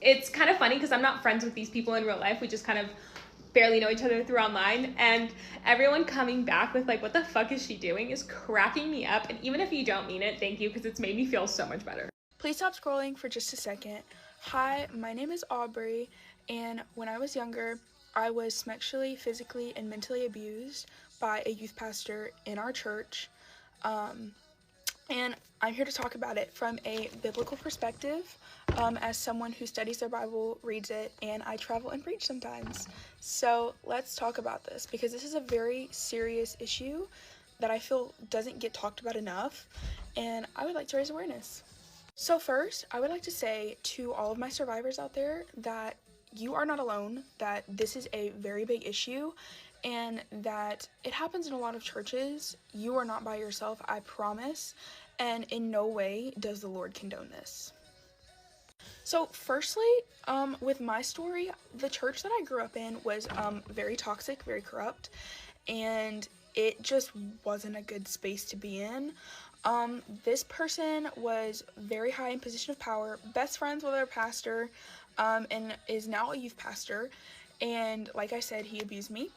it's kind of funny because I'm not friends with these people in real life. We just kind of barely know each other through online. And everyone coming back with like, what the fuck is she doing, is cracking me up. And even if you don't mean it, thank you, because it's made me feel so much better. Please stop scrolling for just a second. Hi, my name is Aubrey, and when I was younger, I was sexually, physically, and mentally abused by a youth pastor in our church. And I'm here to talk about it from a biblical perspective, as someone who studies their Bible, reads it, and I travel and preach sometimes. So let's talk about this, because this is a very serious issue that I feel doesn't get talked about enough, and I would like to raise awareness. So first, I would like to say to all of my survivors out there that you are not alone, that this is a very big issue, and that it happens in a lot of churches. You are not by yourself, I promise, and in no way does the Lord condone this. So firstly, with my story, the church that I grew up in was very toxic, very corrupt, and it just wasn't a good space to be in. This person was very high in position of power, best friends with our pastor, and is now a youth pastor, and like I said, he abused me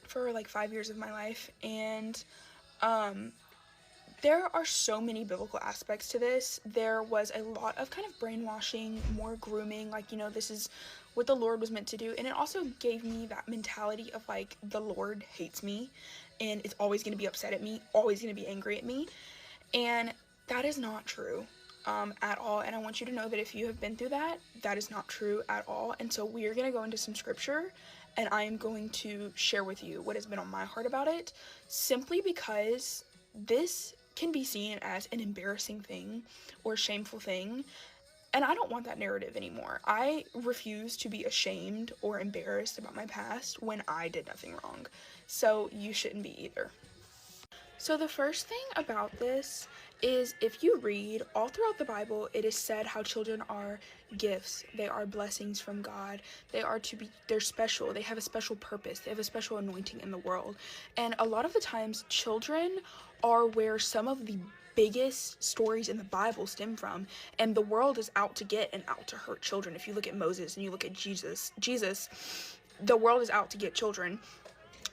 for like 5 years of my life, and there are so many biblical aspects to this. There was a lot of kind of brainwashing, more grooming, like, you know, this is what the Lord was meant to do, and it also gave me that mentality of like, the Lord hates me, and is always going to be upset at me, always going to be angry at me, and that is not true. At all, and I want you to know that if you have been through that, that is not true at all. And so we are going to go into some scripture, and I am going to share with you what has been on my heart about it, simply because this can be seen as an embarrassing thing or shameful thing, and I don't want that narrative anymore. I refuse to be ashamed or embarrassed about my past when I did nothing wrong, so you shouldn't be either. So the first thing about this is, if you read all throughout the Bible, it is said how children are gifts. They are blessings from God. They're special. They have a special purpose. They have a special anointing in the world. And a lot of the times, children are where some of the biggest stories in the Bible stem from, and the world is out to get and out to hurt children. If you look at Moses and you look at Jesus, the world is out to get children.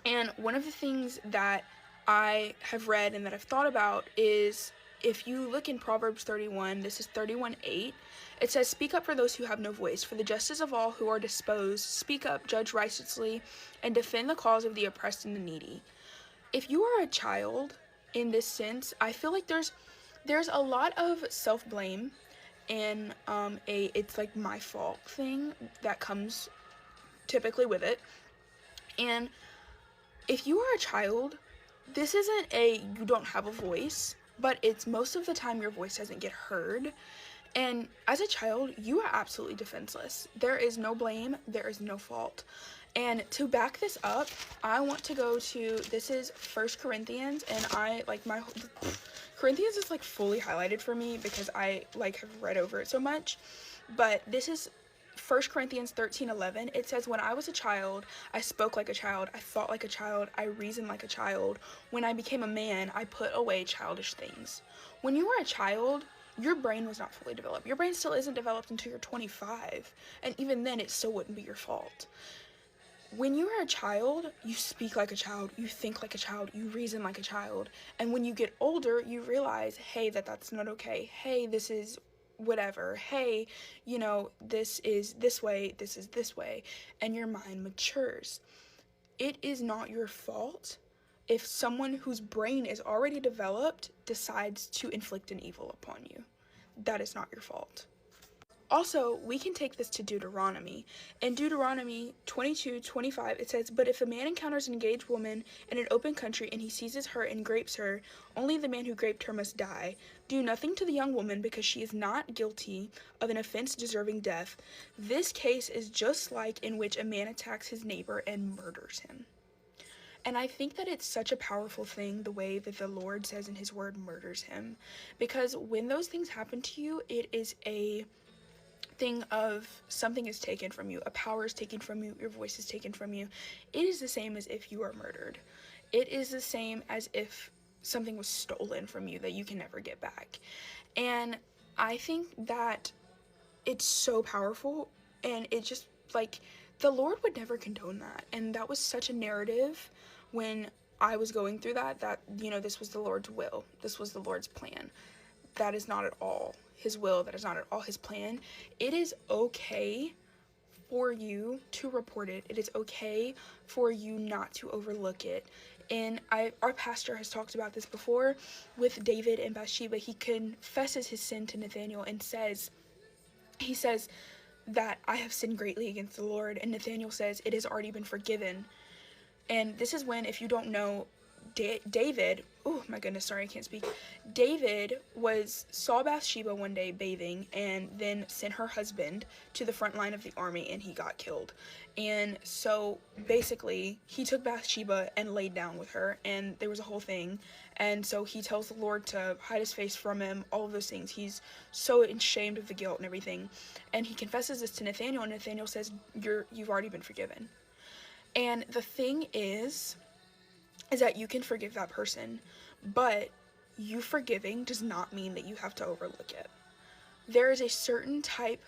And one of the things that I have read and that I've thought about is, if you look in Proverbs 31, this is 31:8, it says, "Speak up for those who have no voice, for the justice of all who are disposed. Speak up, judge righteously, and defend the cause of the oppressed and the needy." If you are a child, in this sense, I feel like there's a lot of self-blame and it's like my fault thing that comes typically with it. And if you are a child, this isn't you don't have a voice, but it's most of the time your voice doesn't get heard. And as a child, you are absolutely defenseless. There is no blame, there is no fault. And to back this up, I want to go to, this is 1 Corinthians, and Corinthians is like fully highlighted for me because I like have read over it so much. But this is 1 Corinthians 13:11, it says, "When I was a child, I spoke like a child, I thought like a child, I reasoned like a child. When I became a man, I put away childish things." When you were a child, your brain was not fully developed. Your brain still isn't developed until you're 25, and even then, it still wouldn't be your fault. When you are a child, you speak like a child, you think like a child, you reason like a child, and when you get older, you realize, hey, that's not okay, hey, this is whatever, hey, you know, this is this way, and your mind matures. It is not your fault if someone whose brain is already developed decides to inflict an evil upon you. That is not your fault. Also, we can take this to Deuteronomy. In Deuteronomy 22:25, it says, "But if a man encounters an engaged woman in an open country and he seizes her and grapes her, only the man who graped her must die. Do nothing to the young woman because she is not guilty of an offense deserving death. This case is just like in which a man attacks his neighbor and murders him." And I think that it's such a powerful thing, the way that the Lord says in his word, murders him. Because when those things happen to you, it is a thing of something is taken from you, a power is taken from you, your voice is taken from you. It is the same as if you are murdered. It is the same as if something was stolen from you that you can never get back. And I think that it's so powerful, and it just, like, the Lord would never condone that. And that was such a narrative when I was going through that, you know, this was the Lord's will, this was the Lord's plan. That is not at all his will, that is not at all his plan. It is okay for you to report it. It is okay for you not to overlook it. And our pastor has talked about this before with David and Bathsheba. He confesses his sin to Nathaniel and he says that I have sinned greatly against the Lord. And Nathaniel says it has already been forgiven. And this is when, if you don't know, David, oh my goodness, sorry, I can't speak. David saw Bathsheba one day bathing and then sent her husband to the front line of the army, and he got killed. And so basically he took Bathsheba and laid down with her, and there was a whole thing. And so he tells the Lord to hide his face from him, all of those things. He's so ashamed of the guilt and everything. And he confesses this to Nathaniel, and Nathaniel says, you've already been forgiven. And the thing is that you can forgive that person, but you forgiving does not mean that you have to overlook it. There is a certain type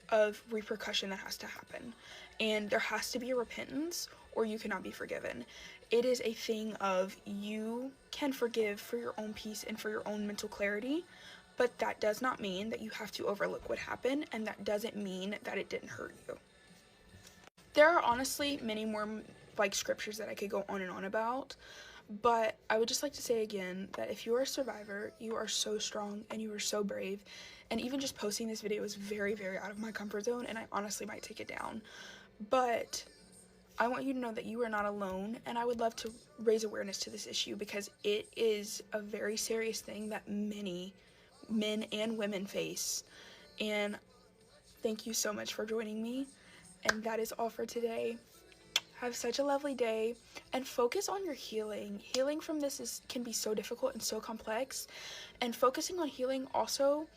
of repercussion that has to happen, and there has to be a repentance, or you cannot be forgiven. It is a thing of, you can forgive for your own peace and for your own mental clarity, but that does not mean that you have to overlook what happened, and that doesn't mean that it didn't hurt you. There are honestly many more scriptures that I could go on and on about, but I would just like to say again that if you are a survivor, you are so strong and you are so brave. And even just posting this video is very, very out of my comfort zone, and I honestly might take it down. But I want you to know that you are not alone, and I would love to raise awareness to this issue because it is a very serious thing that many men and women face. And thank you so much for joining me. And that is all for today. Have such a lovely day, and focus on your healing. Healing from this can be so difficult and so complex, and focusing on healing also,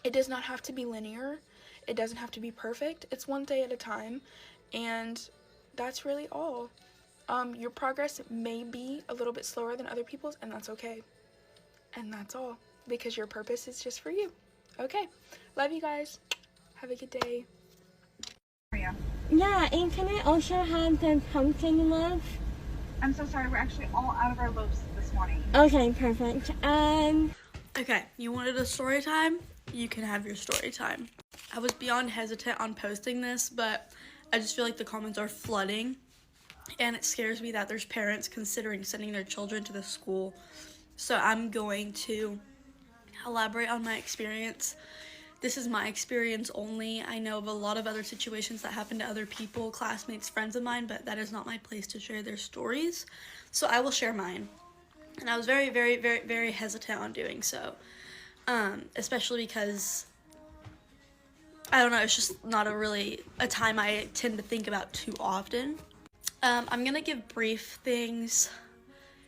it does not have to be linear. It doesn't have to be perfect. It's one day at a time, and that's really all. Your progress may be a little bit slower than other people's, and that's okay. And that's all, because your purpose is just for you. Okay, love you guys. Have a good day. Yeah, and can I also have the pumpkin loaf? I'm so sorry, we're actually all out of our loaves this morning. Okay, perfect. Okay, you wanted a story time? You can have your story time. I was beyond hesitant on posting this, but I just feel like the comments are flooding, and it scares me that there's parents considering sending their children to this school. So I'm going to elaborate on my experience. This is my experience only. I know of a lot of other situations that happen to other people, classmates, friends of mine, but that is not my place to share their stories. So I will share mine. And I was very, very, very, very hesitant on doing so. Especially because, I don't know, it's just not a time I tend to think about too often. I'm gonna give brief things,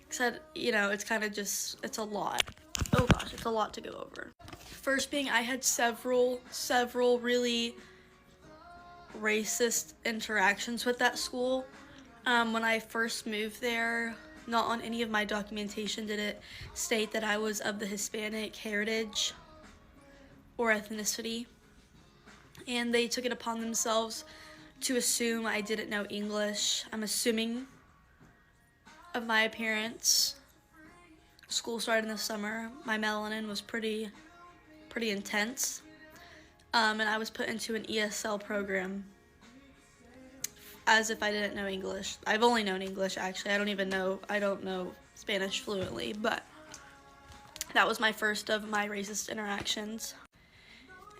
because, you know, it's kind of just, it's a lot. Oh gosh, it's a lot to go over. First being, I had several really racist interactions with that school. When I first moved there, not on any of my documentation did it state that I was of the Hispanic heritage or ethnicity. And they took it upon themselves to assume I didn't know English. I'm assuming of my appearance. School started in the summer. My melanin was pretty intense, and I was put into an ESL program as if I didn't know English. I've only known English, actually. I don't know Spanish fluently, but that was my first of my racist interactions.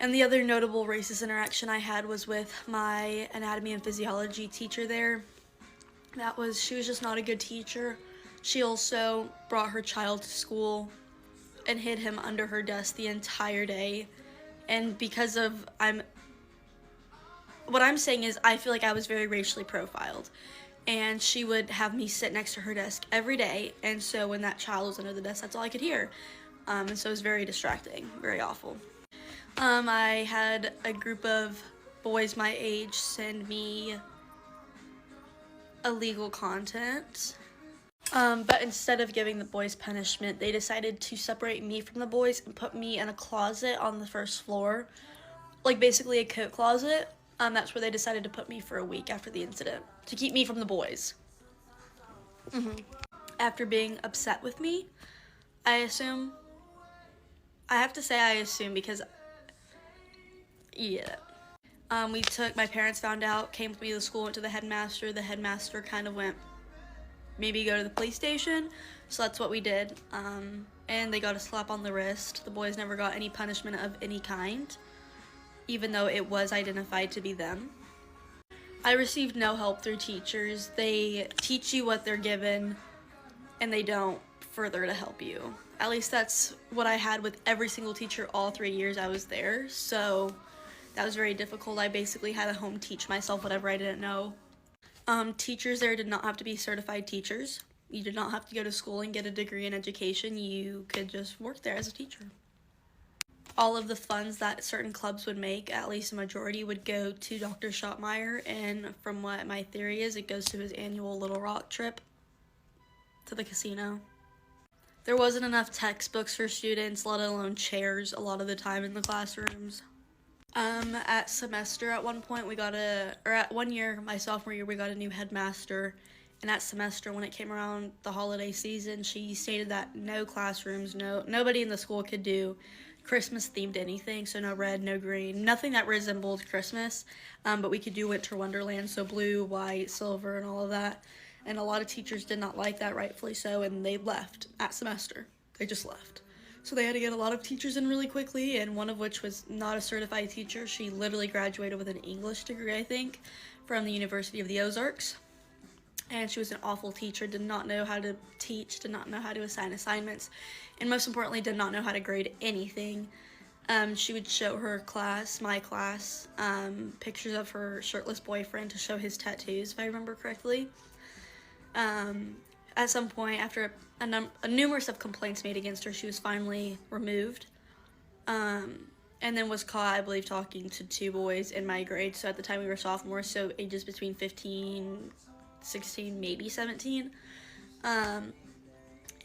And the other notable racist interaction I had was with my anatomy and physiology teacher there. She was just not a good teacher. She also brought her child to school and hid him under her desk the entire day. And because of, what I'm saying is I feel like I was very racially profiled. And she would have me sit next to her desk every day. And so when that child was under the desk, that's all I could hear. And so it was very distracting, very awful. I had a group of boys my age send me illegal content. But instead of giving the boys punishment, they decided to separate me from the boys and put me in a closet on the first floor. Like basically a coat closet. That's where they decided to put me for a week after the incident, to keep me from the boys. After being upset with me, I assume. I have to say I assume because, yeah. My parents found out, came with me to the school, went to the headmaster. The headmaster kind of went, maybe go to the police station. So that's what we did. And they got a slap on the wrist. The boys never got any punishment of any kind, even though it was identified to be them. I received no help through teachers. They teach you what they're given, and they don't further to help you. At least that's what I had with every single teacher all 3 years I was there. So that was very difficult. I basically had to home teach myself whatever I didn't know. Teachers there did not have to be certified teachers. You did not have to go to school and get a degree in education. You could just work there as a teacher. All of the funds that certain clubs would make, at least a majority, would go to Dr. Schottmeyer, and from what my theory is, it goes to his annual Little Rock trip to the casino. There wasn't enough textbooks for students, let alone chairs, a lot of the time in the classrooms. At semester, at one point, at 1 year, my sophomore year, we got a new headmaster, and at semester, when it came around the holiday season, she stated that no classrooms, nobody in the school could do Christmas-themed anything, so no red, no green, nothing that resembled Christmas, but we could do Winter Wonderland, so blue, white, silver, and all of that, and a lot of teachers did not like that, rightfully so, and they left at semester. They just left. So they had to get a lot of teachers in really quickly, and one of which was not a certified teacher. She literally graduated with an English degree, I think, from the University of the Ozarks. And she was an awful teacher, did not know how to teach, did not know how to assign assignments, and most importantly, did not know how to grade anything. She would show her class, my class, pictures of her shirtless boyfriend to show his tattoos, if I remember correctly. At some point, after a numerous of complaints made against her, she was finally removed. And then was caught, I believe, talking to 2 boys in my grade. So at the time we were sophomores, so ages between 15, 16, maybe 17. And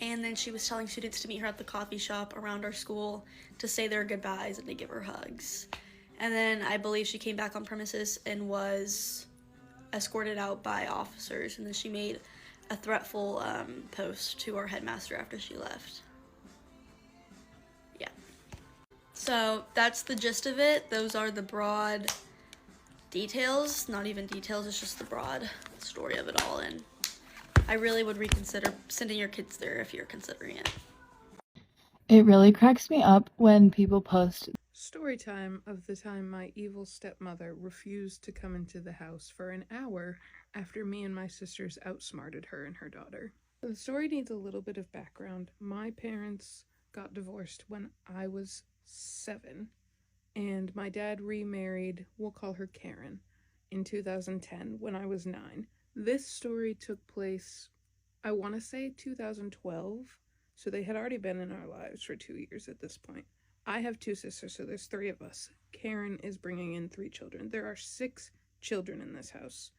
then she was telling students to meet her at the coffee shop around our school to say their goodbyes and to give her hugs. And then I believe she came back on premises and was escorted out by officers. And then she made a threatful post to our headmaster after she left. Yeah. So that's the gist of it. Those are the broad details. Not even details, it's just the broad story of it all. And I really would reconsider sending your kids there if you're considering it. It really cracks me up when people post Story time of the time my evil stepmother refused to come into the house for an hour after me and my sisters outsmarted her and her daughter. The story needs a little bit of background. My parents got divorced when I was 7, and my dad remarried, we'll call her Karen, in 2010 when I was 9. This story took place, I want to say 2012, so they had already been in our lives for 2 years at this point. I have 2 sisters, so there's 3 of us. Karen is bringing in 3 children. There are 6 children in this house.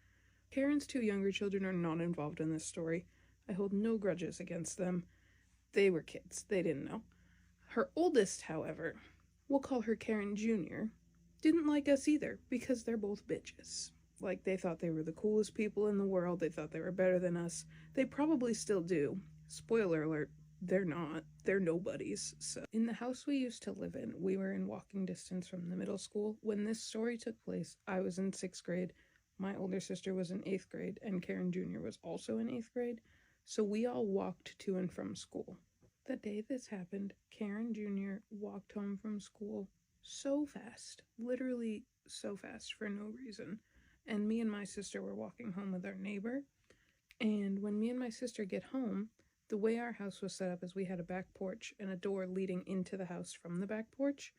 Karen's 2 younger children are not involved in this story. I hold no grudges against them. They were kids. They didn't know. Her oldest, however, we'll call her Karen Jr., didn't like us either because they're both bitches. Like, they thought they were the coolest people in the world. They thought they were better than us. They probably still do. Spoiler alert. They're not. They're nobodies. So, in the house we used to live in, we were in walking distance from the middle school. When this story took place, I was in 6th grade, my older sister was in 8th grade, and Karen Jr. was also in 8th grade, so we all walked to and from school. The day this happened, Karen Jr. walked home from school so fast, literally so fast for no reason. And me and my sister were walking home with our neighbor. And when me and my sister get home, the way our house was set up is we had a back porch and a door leading into the house from the back porch.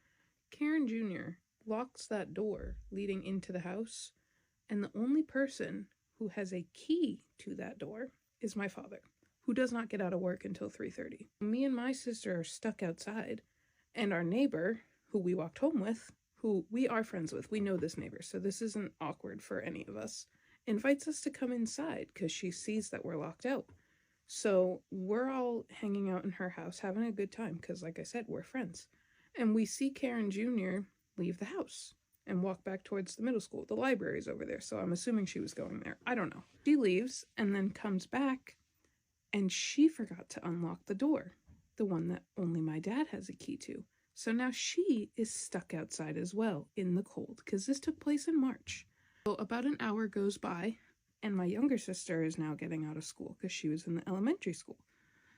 Karen Jr. locks that door leading into the house, and the only person who has a key to that door is my father, who does not get out of work until 3:30. Me and my sister are stuck outside, and our neighbor, who we walked home with, who we are friends with, we know this neighbor, so this isn't awkward for any of us, invites us to come inside because she sees that we're locked out. So we're all hanging out in her house, having a good time, because like I said, we're friends. And we see Karen Jr. leave the house and walk back towards the middle school. The library's over there, so I'm assuming she was going there. I don't know. She leaves and then comes back, and she forgot to unlock the door, the one that only my dad has a key to. So now she is stuck outside as well in the cold, because this took place in March. So about an hour goes by, and my younger sister is now getting out of school because she was in the elementary school.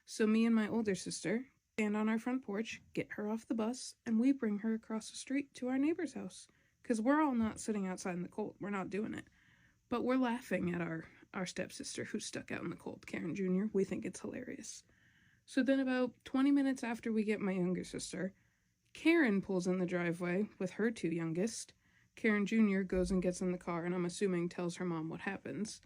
So me and my older sister stand on our front porch, get her off the bus, and we bring her across the street to our neighbor's house. Because we're all not sitting outside in the cold. We're not doing it. But we're laughing at our stepsister who's stuck out in the cold, Karen Jr. We think it's hilarious. So then about 20 minutes after we get my younger sister, Karen pulls in the driveway with her two youngest. Karen Jr. goes and gets in the car, and I'm assuming tells her mom what happens.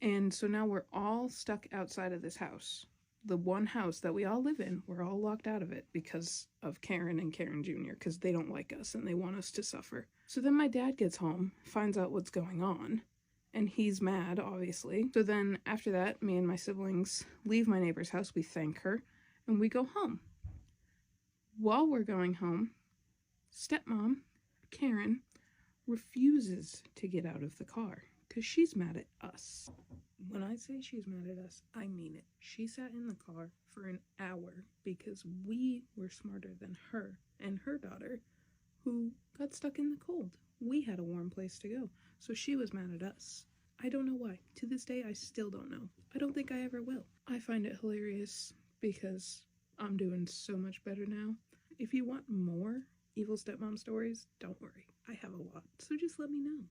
And so now we're all stuck outside of this house. The one house that we all live in, we're all locked out of it because of Karen and Karen Jr., because they don't like us and they want us to suffer. So then my dad gets home, finds out what's going on, and he's mad, obviously. So then after that, me and my siblings leave my neighbor's house, we thank her, and we go home. While we're going home, stepmom, Karen, refuses to get out of the car because she's mad at us. When I say she's mad at us, I mean it. She sat in the car for an hour because we were smarter than her and her daughter, who got stuck in the cold. We had a warm place to go, so she was mad at us. I don't know why. To this day, I still don't know. I don't think I ever will. I find it hilarious because I'm doing so much better now. If you want more evil stepmom stories, don't worry. I have a lot, so just let me know.